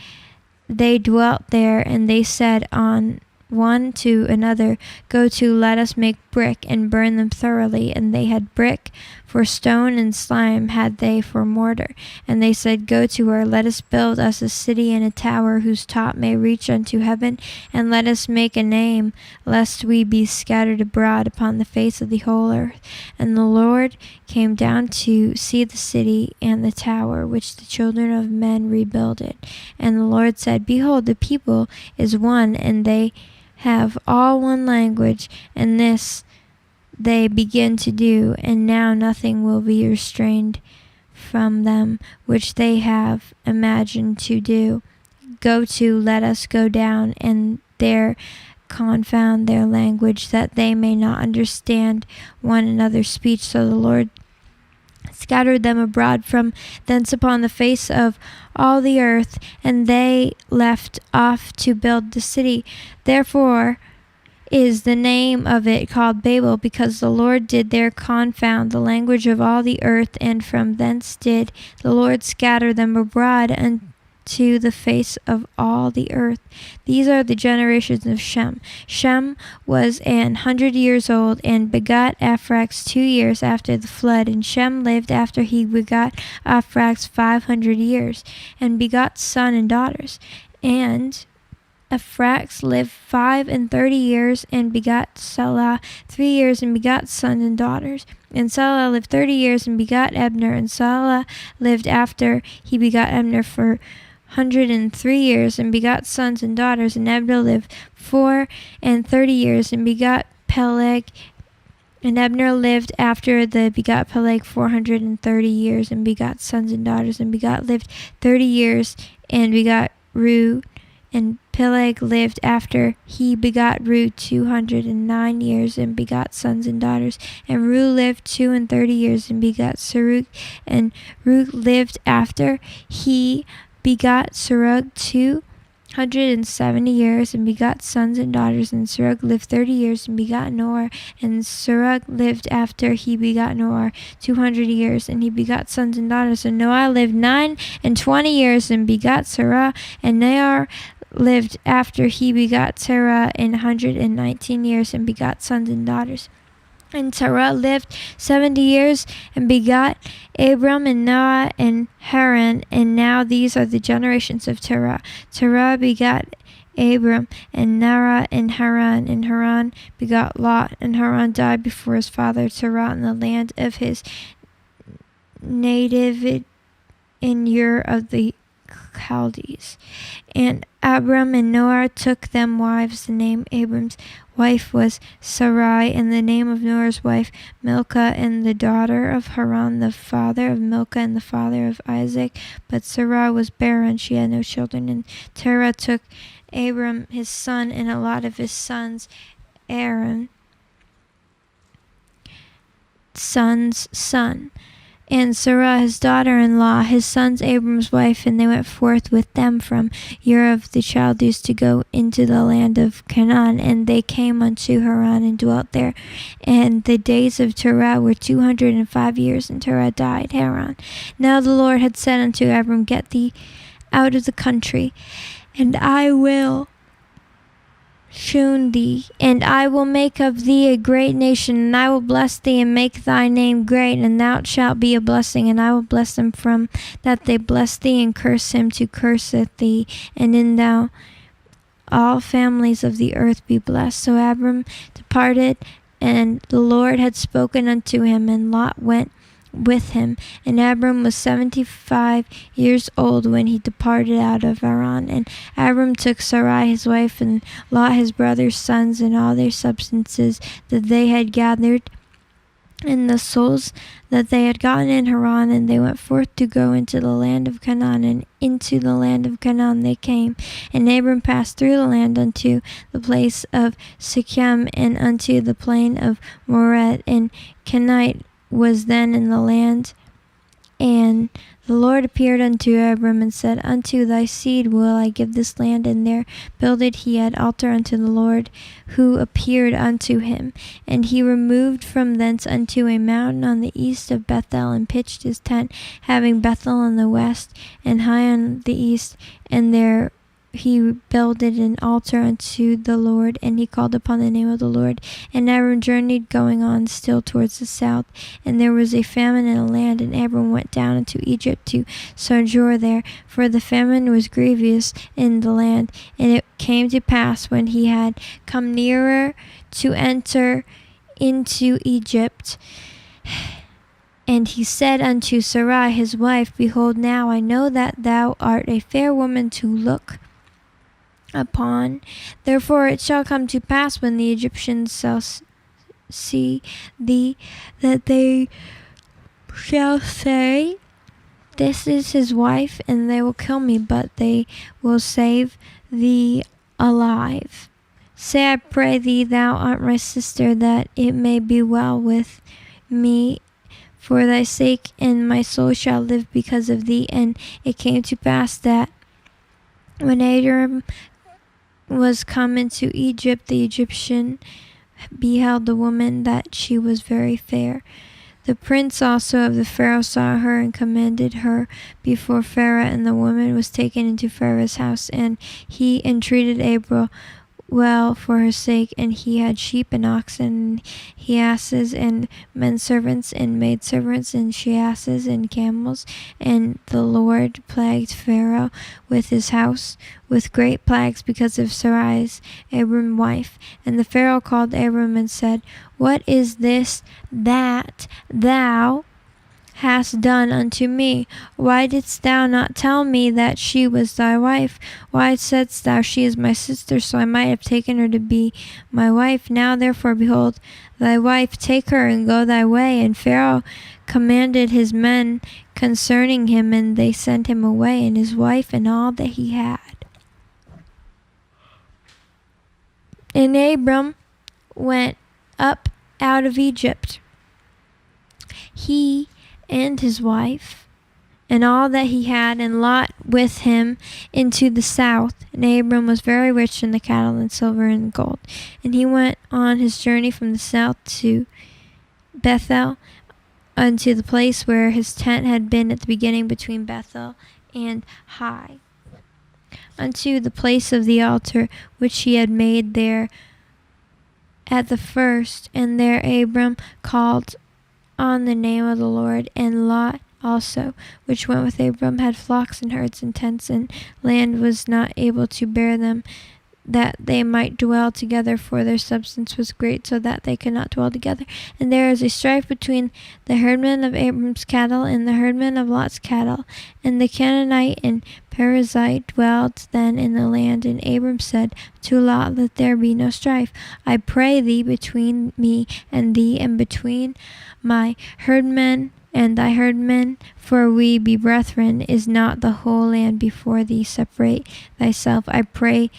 they dwelt there. And they said on one to another, Go to, let us make brick, and burn them thoroughly. And they had brick for stone, and slime had they for mortar. And they said, Go to her, let us build us a city and a tower, whose top may reach unto heaven, and let us make a name, lest we be scattered abroad upon the face of the whole earth. And the Lord came down to see the city and the tower, which the children of men rebuilded. And the Lord said, Behold, the people is one, and they have all one language. And this they begin to do, and now nothing will be restrained from them which they have imagined to do. Go to, let us go down, and there confound their language, that they may not understand one another's speech. So the Lord scattered them abroad from thence upon the face of all the earth, and they left off to build the city. Therefore is the name of it called Babel, because the Lord did there confound the language of all the earth, and from thence did the Lord scatter them abroad unto the face of all the earth. These are the generations of Shem. Shem was 100 years old, and begot Aphrax 2 years after the flood. And Shem lived after he begot Aphrax 500 years, and begot sons and daughters. And Aphrax lived 35 years, and begot Selah 3 years, and begot sons and daughters. And Selah lived 30 years, and begot Ebner. And Selah lived after he begot Ebner for 103 years, and begot sons and daughters. And Ebner lived 34 years, and begot Peleg. And Ebner lived after the begot Peleg 430 years, and begot sons and daughters. And begot lived 30 years, and begot Reu. And Peleg lived after he begot Reu 209 years, and begot sons and daughters. And Reu lived 32 years, and begot Serug. And Reu lived after he begot Serug 270 years, and begot sons and daughters. And Serug lived 30 years, and begot Noah. And Serug lived after he begot Noah 200 years, and he begot sons and daughters. And Noah lived 29 years, and begot Sarah. And Nahor lived after he begot Terah 119 years, and begot sons and daughters. And Terah lived 70 years, and begot Abram and Noah and Haran. And now these are the generations of Terah. Terah begot Abram and Nara and Haran. And Haran begot Lot. And Haran died before his father Terah in the land of his native in Ur of the Chaldees. And Abram and Noah took them wives. The name Abram's wife was Sarai, and the name of Noah's wife Milcah, and the daughter of Haran, the father of Milcah, and the father of Isaac. But Sarai was barren, she had no children. And Terah took Abram his son, and a lot of his sons, Aaron, son's son, and Sarah his daughter-in-law, his son's Abram's wife. And they went forth with them from Ur of the Chaldees to go into the land of Canaan. And they came unto Haran and dwelt there. And the days of Terah were 205 years, and Terah died Haran. Now the Lord had said unto Abram, Get thee out of the country, and I will shewn thee, and I will make of thee a great nation, and I will bless thee, and make thy name great, and thou shalt be a blessing. And I will bless them from that they bless thee, and curse him to curseth thee, and in thou all families of the earth be blessed. So Abram departed, and the Lord had spoken unto him, and Lot went with him. And Abram was 75 years old when he departed out of Haran. And Abram took Sarai his wife, and Lot his brother's sons, and all their substances that they had gathered, and the souls that they had gotten in Haran. And they went forth to go into the land of Canaan, and into the land of Canaan they came. And Abram passed through the land unto the place of Shechem, and unto the plain of Moreh. And Kenite was then in the land. And the Lord appeared unto Abram, and said, Unto thy seed will I give this land. And there builded he an altar unto the Lord, who appeared unto him. And he removed from thence unto a mountain on the east of Bethel, and pitched his tent, having Bethel on the west, and Hai on the east. And there he builded an altar unto the Lord, and he called upon the name of the Lord. And Abram journeyed, going on still towards the south. And there was a famine in the land, and Abram went down into Egypt to sojourn there, for the famine was grievous in the land. And it came to pass, when he had come nearer to enter into Egypt, and he said unto Sarai his wife, Behold, now I know that thou art a fair woman to look upon. Therefore it shall come to pass, when the Egyptians shall see thee, that they shall say, this is his wife, and they will kill me, but they will save thee alive. Say, I pray thee, thou art my sister, that it may be well with me for thy sake, and my soul shall live because of thee. And it came to pass that when Abram was come into Egypt, the Egyptian beheld the woman, that she was very fair. The prince also of the Pharaoh saw her and commended her before Pharaoh, and the woman was taken into Pharaoh's house, and he entreated Abram well for her sake, and he had sheep and oxen, and he asses, and men servants, and maid servants, and she asses, and camels. And the Lord plagued Pharaoh with his house with great plagues because of Sarai's Abram's wife. And the Pharaoh called Abram and said, what is this that thou hast done unto me? Why didst thou not tell me that she was thy wife? Why saidst thou, she is my sister, so I might have taken her to be my wife? Now therefore, behold, thy wife, take her and go thy way. And Pharaoh commanded his men concerning him, and they sent him away, and his wife, and all that he had. And Abram went up out of Egypt, he and his wife, and all that he had, and Lot with him, into the south. And Abram was very rich in the cattle and silver and gold. And he went on his journey from the south to Bethel, unto the place where his tent had been at the beginning between Bethel and Hai, unto the place of the altar which he had made there at the first. And there Abram called on the name of the Lord. And Lot also, which went with Abram, had flocks and herds and tents, and land was not able to bear them, that they might dwell together, for their substance was great, so that they could not dwell together. And there is a strife between the herdmen of Abram's cattle and the herdmen of Lot's cattle. And the Canaanite and Perizzite dwelt then in the land. And Abram said to Lot, let there be no strife, I pray thee, between me and thee, and between my herdmen and thy herdmen, for we be brethren. Is not the whole land before thee? Separate thyself, I pray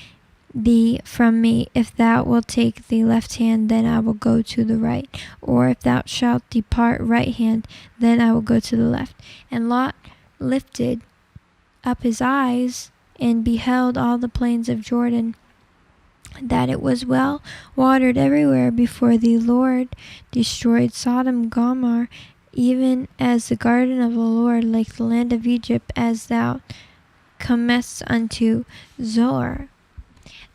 thee, from me. If thou wilt take the left hand, then I will go to the right, or if thou shalt depart right hand, then I will go to the left. And Lot lifted up his eyes and beheld all the plains of Jordan, that it was well watered everywhere before the Lord destroyed Sodom and Gomorrah, even as the garden of the Lord, like the land of Egypt, as thou comest unto Zoar.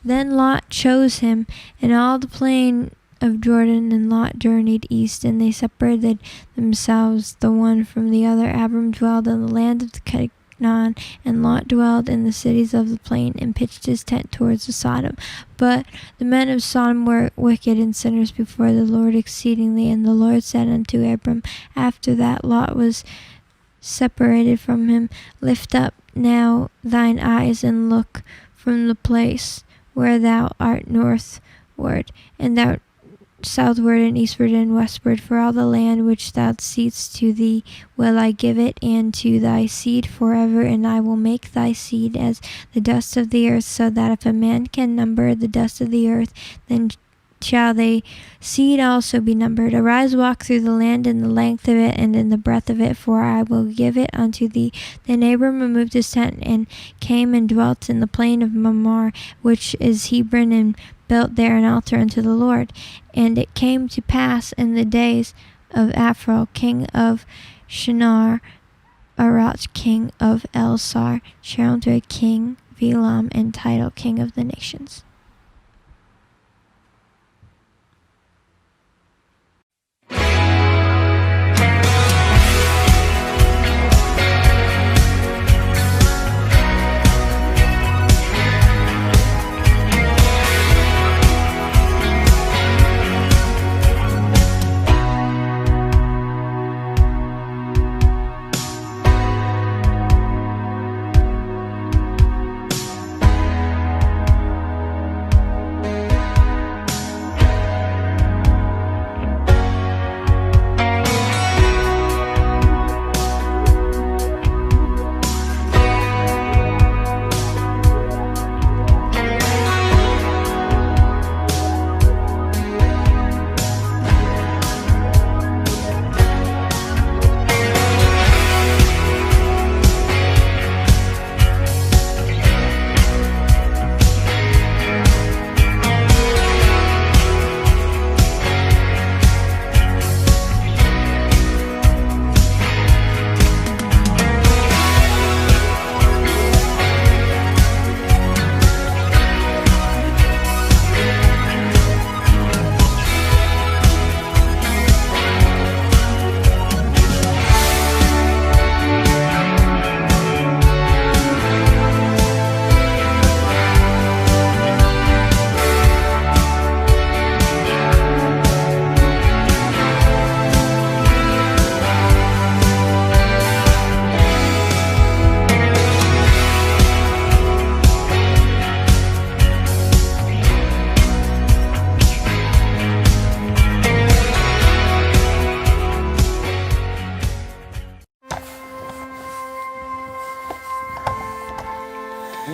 Then Lot chose him and all the plain of Jordan, and Lot journeyed east, and they separated themselves the one from the other. Abram dwelled in the land of the Canaan, and Lot dwelled in the cities of the plain, and pitched his tent towards the Sodom. But the men of Sodom were wicked and sinners before the Lord exceedingly. And the Lord said unto Abram, after that Lot was separated from him, lift up now thine eyes, and look from the place where thou art northward, and thou southward, and eastward, and westward. For all the land which thou seest to thee will I give it, and to thy seed forever. And I will make thy seed as the dust of the earth, so that if a man can number the dust of the earth, then shall thy seed also be numbered. Arise, walk through the land in the length of it and in the breadth of it, for I will give it unto thee. Then Abram removed his tent, and came and dwelt in the plain of Mamre, which is Hebron, and built there an altar unto the Lord. And it came to pass in the days of Aphro, king of Shinar, Arach, king of Elsar, Sharonter, king of Elam, and Tidal, king of the nations.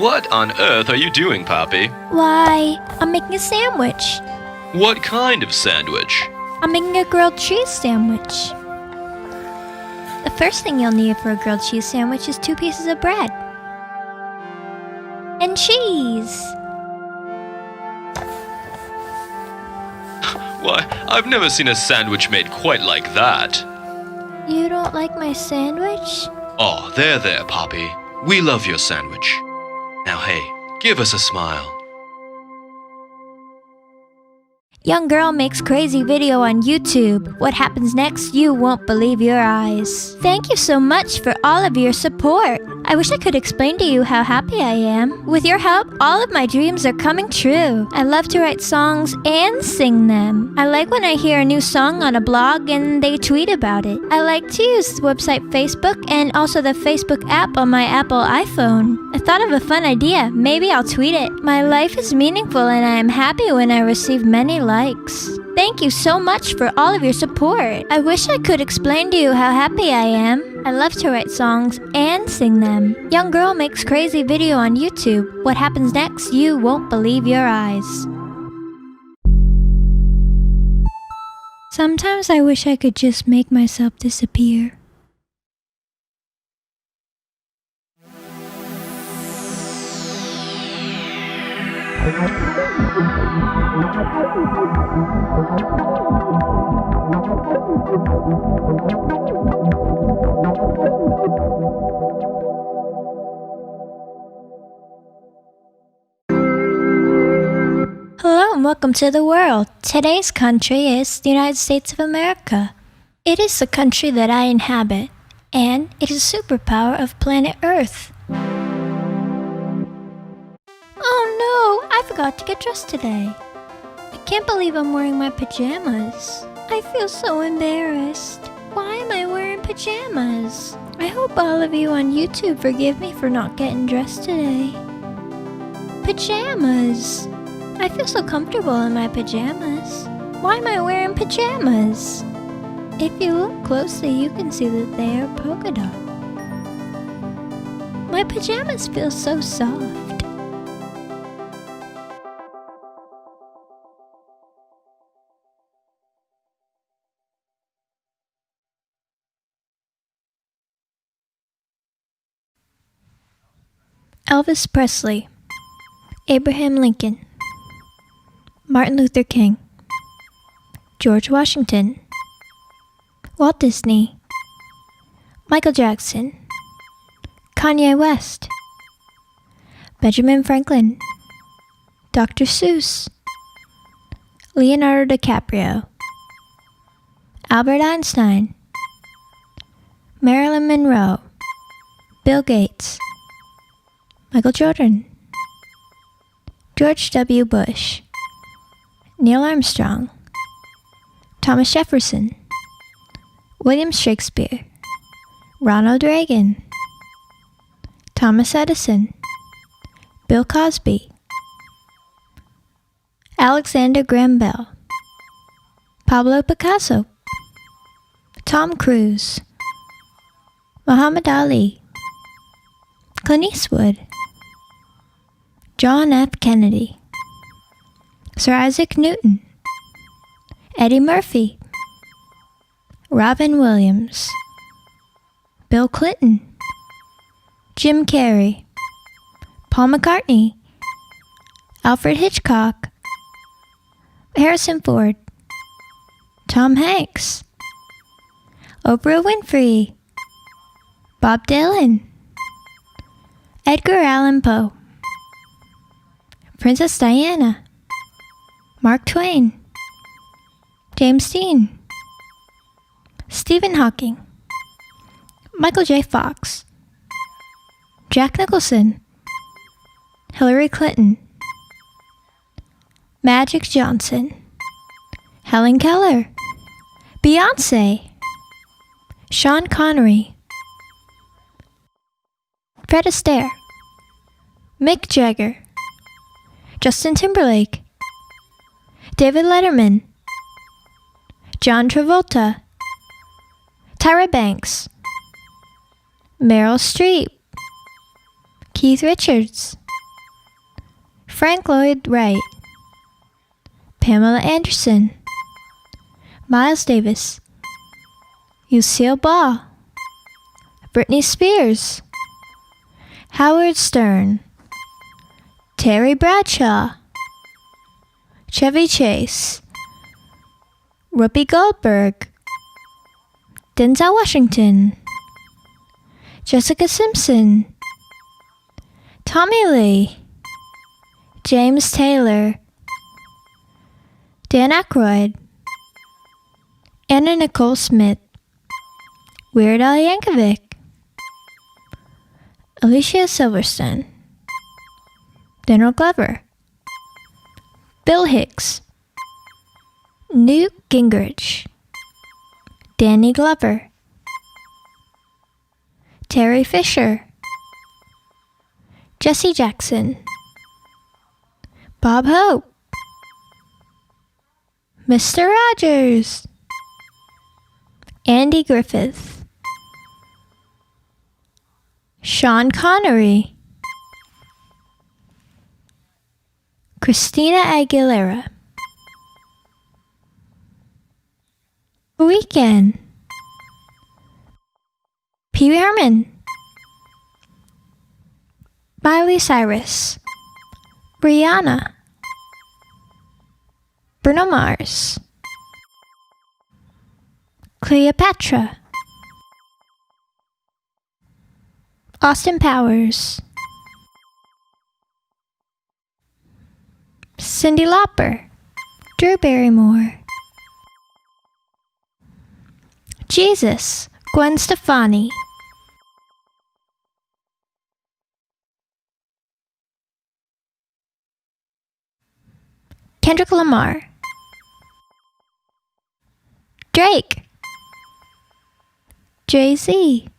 What on earth are you doing, Poppy? Why, I'm making a sandwich. What kind of sandwich? I'm making a grilled cheese sandwich. The first thing you'll need for a grilled cheese sandwich is 2 pieces of bread. And cheese. Why, I've never seen a sandwich made quite like that. You don't like my sandwich? Oh, there, Poppy. We love your sandwich. Now, hey, give us a smile. Young girl makes crazy video on YouTube. What happens next? You won't believe your eyes. Thank you so much for all of your support. I wish I could explain to you how happy I am. With your help, all of my dreams are coming true. I love to write songs and sing them. I like when I hear a new song on a blog and they tweet about it. I like to use the website Facebook and also the Facebook app on my Apple iPhone. I thought of a fun idea. Maybe I'll tweet it. My life is meaningful and I am happy when I receive many likes. Thank you so much for all of your support. I wish I could explain to you how happy I am. I love to write songs and sing them. Young girl makes crazy video on YouTube. What happens next? You won't believe your eyes. Sometimes I wish I could just make myself disappear. Hello and welcome to the world. Today's country is the United States of America. It is the country that I inhabit, and it is a superpower of planet Earth. Oh no, I forgot to get dressed today. I can't believe I'm wearing my pajamas. I feel so embarrassed. Why am I wearing pajamas? I hope all of you on YouTube forgive me for not getting dressed today. Pajamas. I feel so comfortable in my pajamas. Why am I wearing pajamas? If you look closely, you can see that they are polka dot. My pajamas feel so soft. Elvis Presley, Abraham Lincoln, Martin Luther King, George Washington, Walt Disney, Michael Jackson, Kanye West, Benjamin Franklin, Dr. Seuss, Leonardo DiCaprio, Albert Einstein, Marilyn Monroe, Bill Gates, Michael Jordan, George W. Bush, Neil Armstrong, Thomas Jefferson, William Shakespeare, Ronald Reagan, Thomas Edison, Bill Cosby, Alexander Graham Bell, Pablo Picasso, Tom Cruise, Muhammad Ali, Clint Eastwood, John F. Kennedy, Sir Isaac Newton, Eddie Murphy, Robin Williams, Bill Clinton, Jim Carrey, Paul McCartney, Alfred Hitchcock, Harrison Ford, Tom Hanks, Oprah Winfrey, Bob Dylan, Edgar Allan Poe, Princess Diana, Mark Twain, James Dean, Stephen Hawking, Michael J. Fox, Jack Nicholson, Hillary Clinton, Magic Johnson, Helen Keller, Beyonce, Sean Connery, Fred Astaire, Mick Jagger, Justin Timberlake, David Letterman, John Travolta, Tyra Banks, Meryl Streep, Keith Richards, Frank Lloyd Wright, Pamela Anderson, Miles Davis, Lucille Ball, Britney Spears, Howard Stern, Terry Bradshaw, Chevy Chase, Whoopi Goldberg, Denzel Washington, Jessica Simpson, Tommy Lee, James Taylor, Dan Aykroyd, Anna Nicole Smith, Weird Al Yankovic, Alicia Silverstone, Donald Glover, Bill Hicks, Newt Gingrich, Danny Glover, Terry Fisher, Jesse Jackson, Bob Hope, Mr. Rogers, Andy Griffith, Sean Connery, Christina Aguilera, Weekend, Pee Wee Herman, Miley Cyrus, Rihanna, Bruno Mars, Cleopatra, Austin Powers, Cyndi Lauper, Drew Barrymore, Jesus, Gwen Stefani, Kendrick Lamar, Drake, Jay-Z.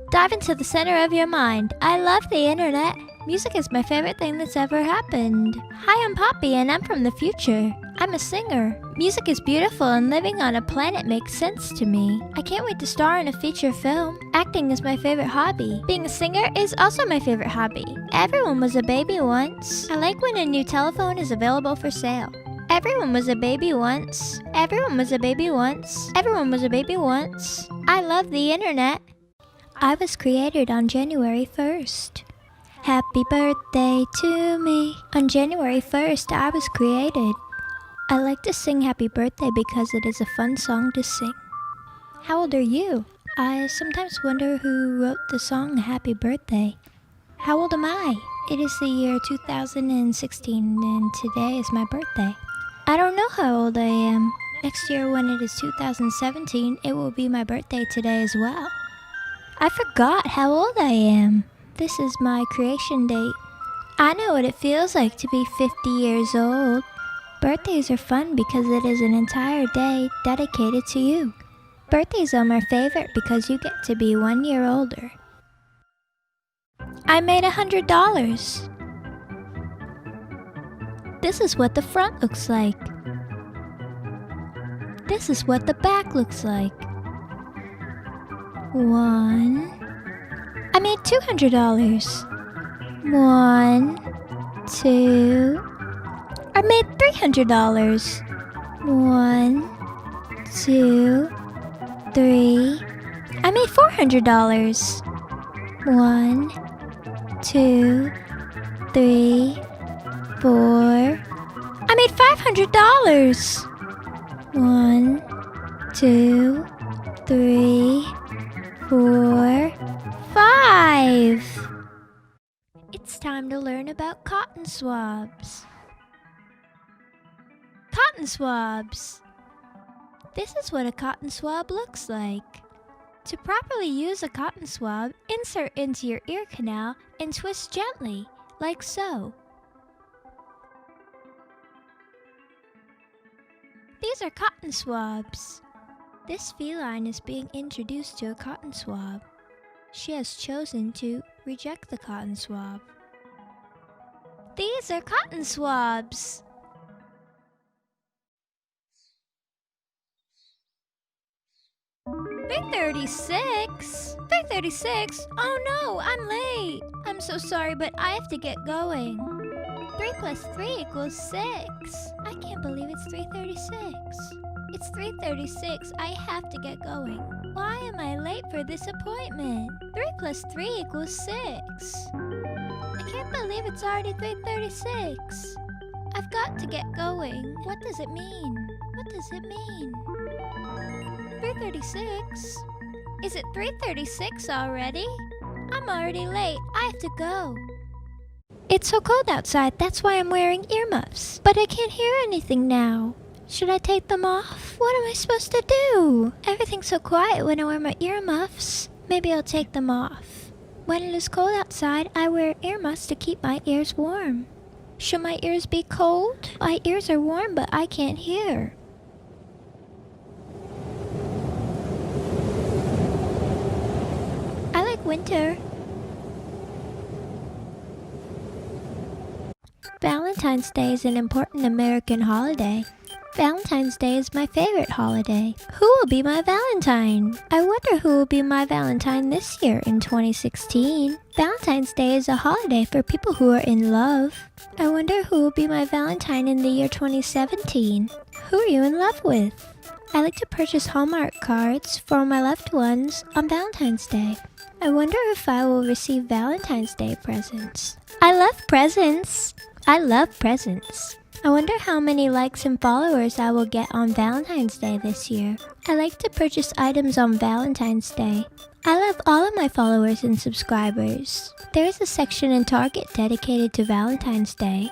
Dive into the center of your mind. I love the internet. Music is my favorite thing that's ever happened. Hi, I'm Poppy and I'm from the future. I'm a singer. Music is beautiful and living on a planet makes sense to me. I can't wait to star in a feature film. Acting is my favorite hobby. Being a singer is also my favorite hobby. Everyone was a baby once. I like when a new telephone is available for sale. Everyone was a baby once. Everyone was a baby once. Everyone was a baby once. I love the internet. I was created on January 1st. Happy birthday to me. On January 1st, I was created. I like to sing happy birthday because it is a fun song to sing. How old are you? I sometimes wonder who wrote the song Happy Birthday. How old am I? It is the year 2016 and today is my birthday. I don't know how old I am. Next year when it is 2017, it will be my birthday today as well. I forgot how old I am. This is my creation date. I know what it feels like to be 50 years old. Birthdays are fun because it is an entire day dedicated to you. Birthdays are my favorite because you get to be 1 year older. I made $100. This is what the front looks like. This is what the back looks like. I made $200. 1, 2. I made $300. 1, 2, 3. I made $400. 1, 2, 3, 4. I made $500. 1, 2, 3, 4, 5. It's time to learn about cotton swabs. Cotton swabs. This is what a cotton swab looks like. To properly use a cotton swab, insert into your ear canal and twist gently, like so. These are cotton swabs. This feline is being introduced to a cotton swab. She has chosen to reject the cotton swab. These are cotton swabs. $3.36? $3.36? Oh no, I'm late. I'm so sorry, but I have to get going. 3 plus 3 equals 6. I can't believe it's 3:36. It's 3:36. I have to get going. Why am I late for this appointment? 3 plus 3 equals 6. I can't believe it's already 3:36. I've got to get going. What does it mean? What does it mean? 3:36? Is it 3:36 already? I'm already late. I have to go. It's so cold outside, that's why I'm wearing earmuffs. But I can't hear anything now. Should I take them off? What am I supposed to do? Everything's so quiet when I wear my earmuffs. Maybe I'll take them off. When it is cold outside, I wear earmuffs to keep my ears warm. Should my ears be cold? My ears are warm, but I can't hear. I like winter. Valentine's Day is an important American holiday. Valentine's Day is my favorite holiday. Who will be my Valentine? I wonder who will be my Valentine this year in 2016. Valentine's Day is a holiday for people who are in love. I wonder who will be my Valentine in the year 2017. Who are you in love with? I like to purchase Hallmark cards for my loved ones on Valentine's Day. I wonder if I will receive Valentine's Day presents. I love presents. I love presents. I wonder how many likes and followers I will get on Valentine's Day this year. I like to purchase items on Valentine's Day. I love all of my followers and subscribers. There is a section in Target dedicated to Valentine's Day.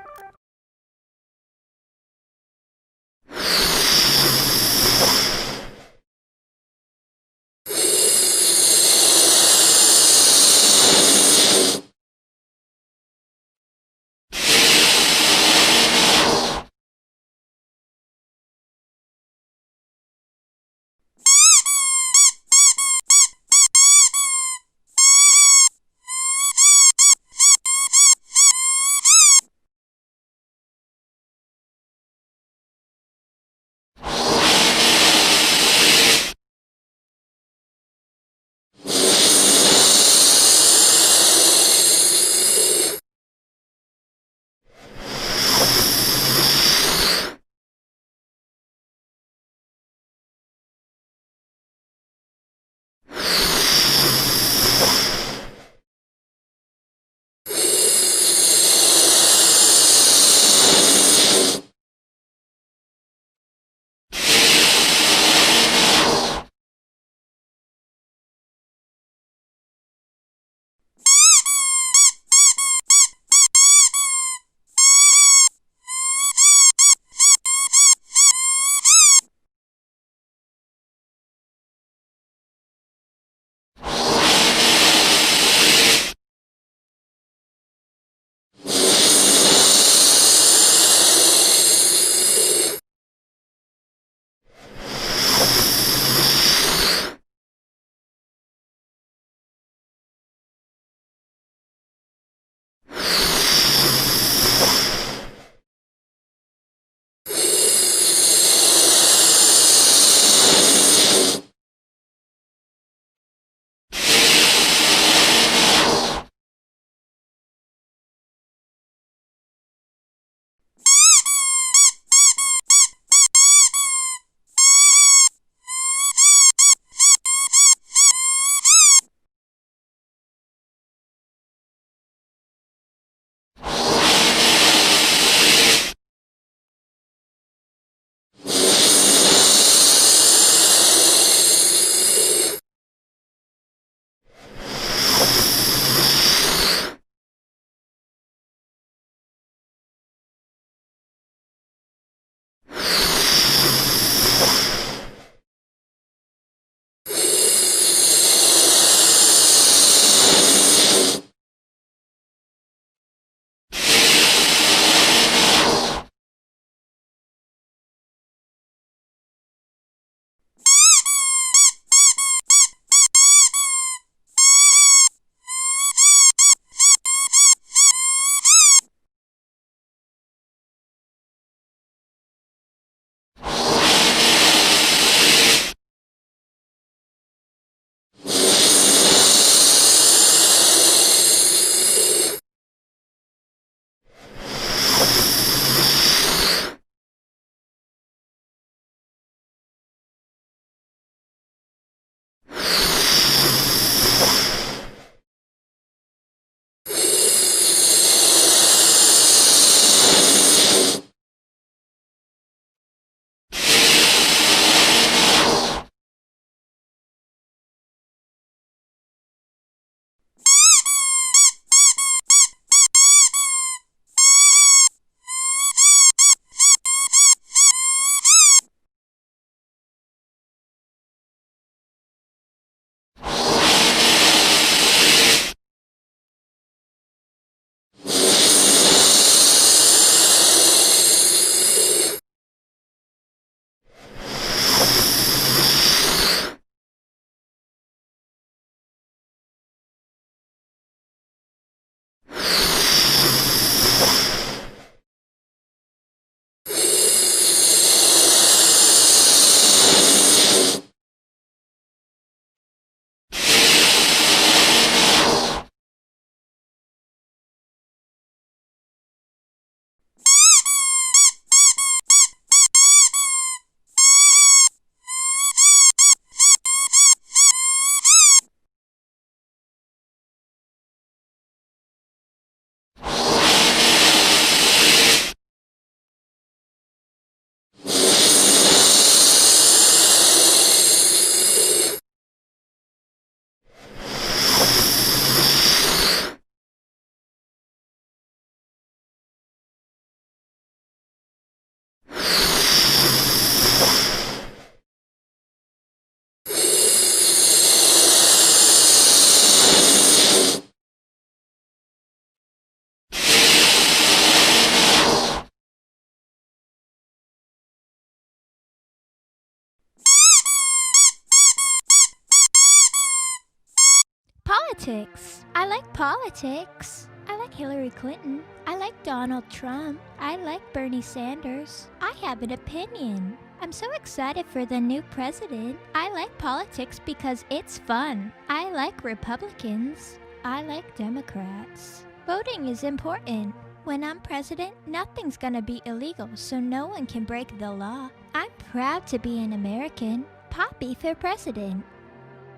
politics. I like politics. I like Hillary Clinton. I like Donald Trump. I like Bernie Sanders. I have an opinion. I'm so excited for the new president. I like politics because it's fun. I like Republicans. I like Democrats. Voting is important. When I'm president, nothing's gonna be illegal, so no one can break the law. I'm proud to be an American. Poppy for president.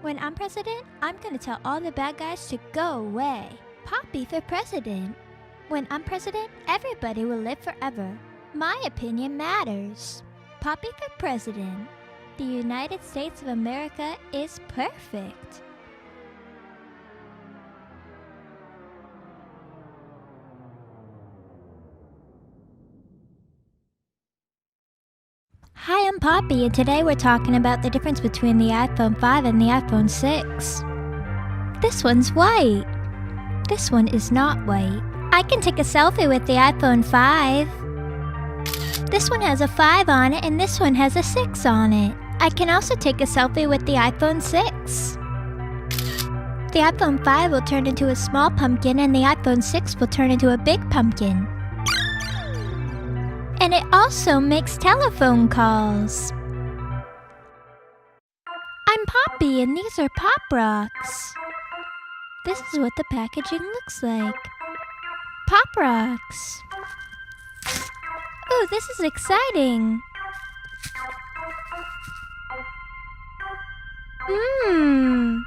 When I'm president, I'm gonna tell all the bad guys to go away. Poppy for president. When I'm president, everybody will live forever. My opinion matters. Poppy for president. The United States of America is perfect. Hi, I'm Poppy, and today we're talking about the difference between the iPhone 5 and the iPhone 6. This one's white. This one is not white. I can take a selfie with the iPhone 5. This one has a 5 on it, and this one has a 6 on it. I can also take a selfie with the iPhone 6. The iPhone 5 will turn into a small pumpkin, and the iPhone 6 will turn into a big pumpkin. And it also makes telephone calls. I'm Poppy, and these are Pop Rocks. This is what the packaging looks like. Pop Rocks. Ooh, this is exciting. Mmm.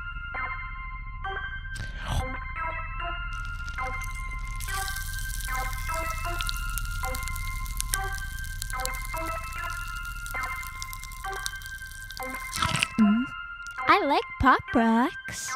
I like Pop Rocks.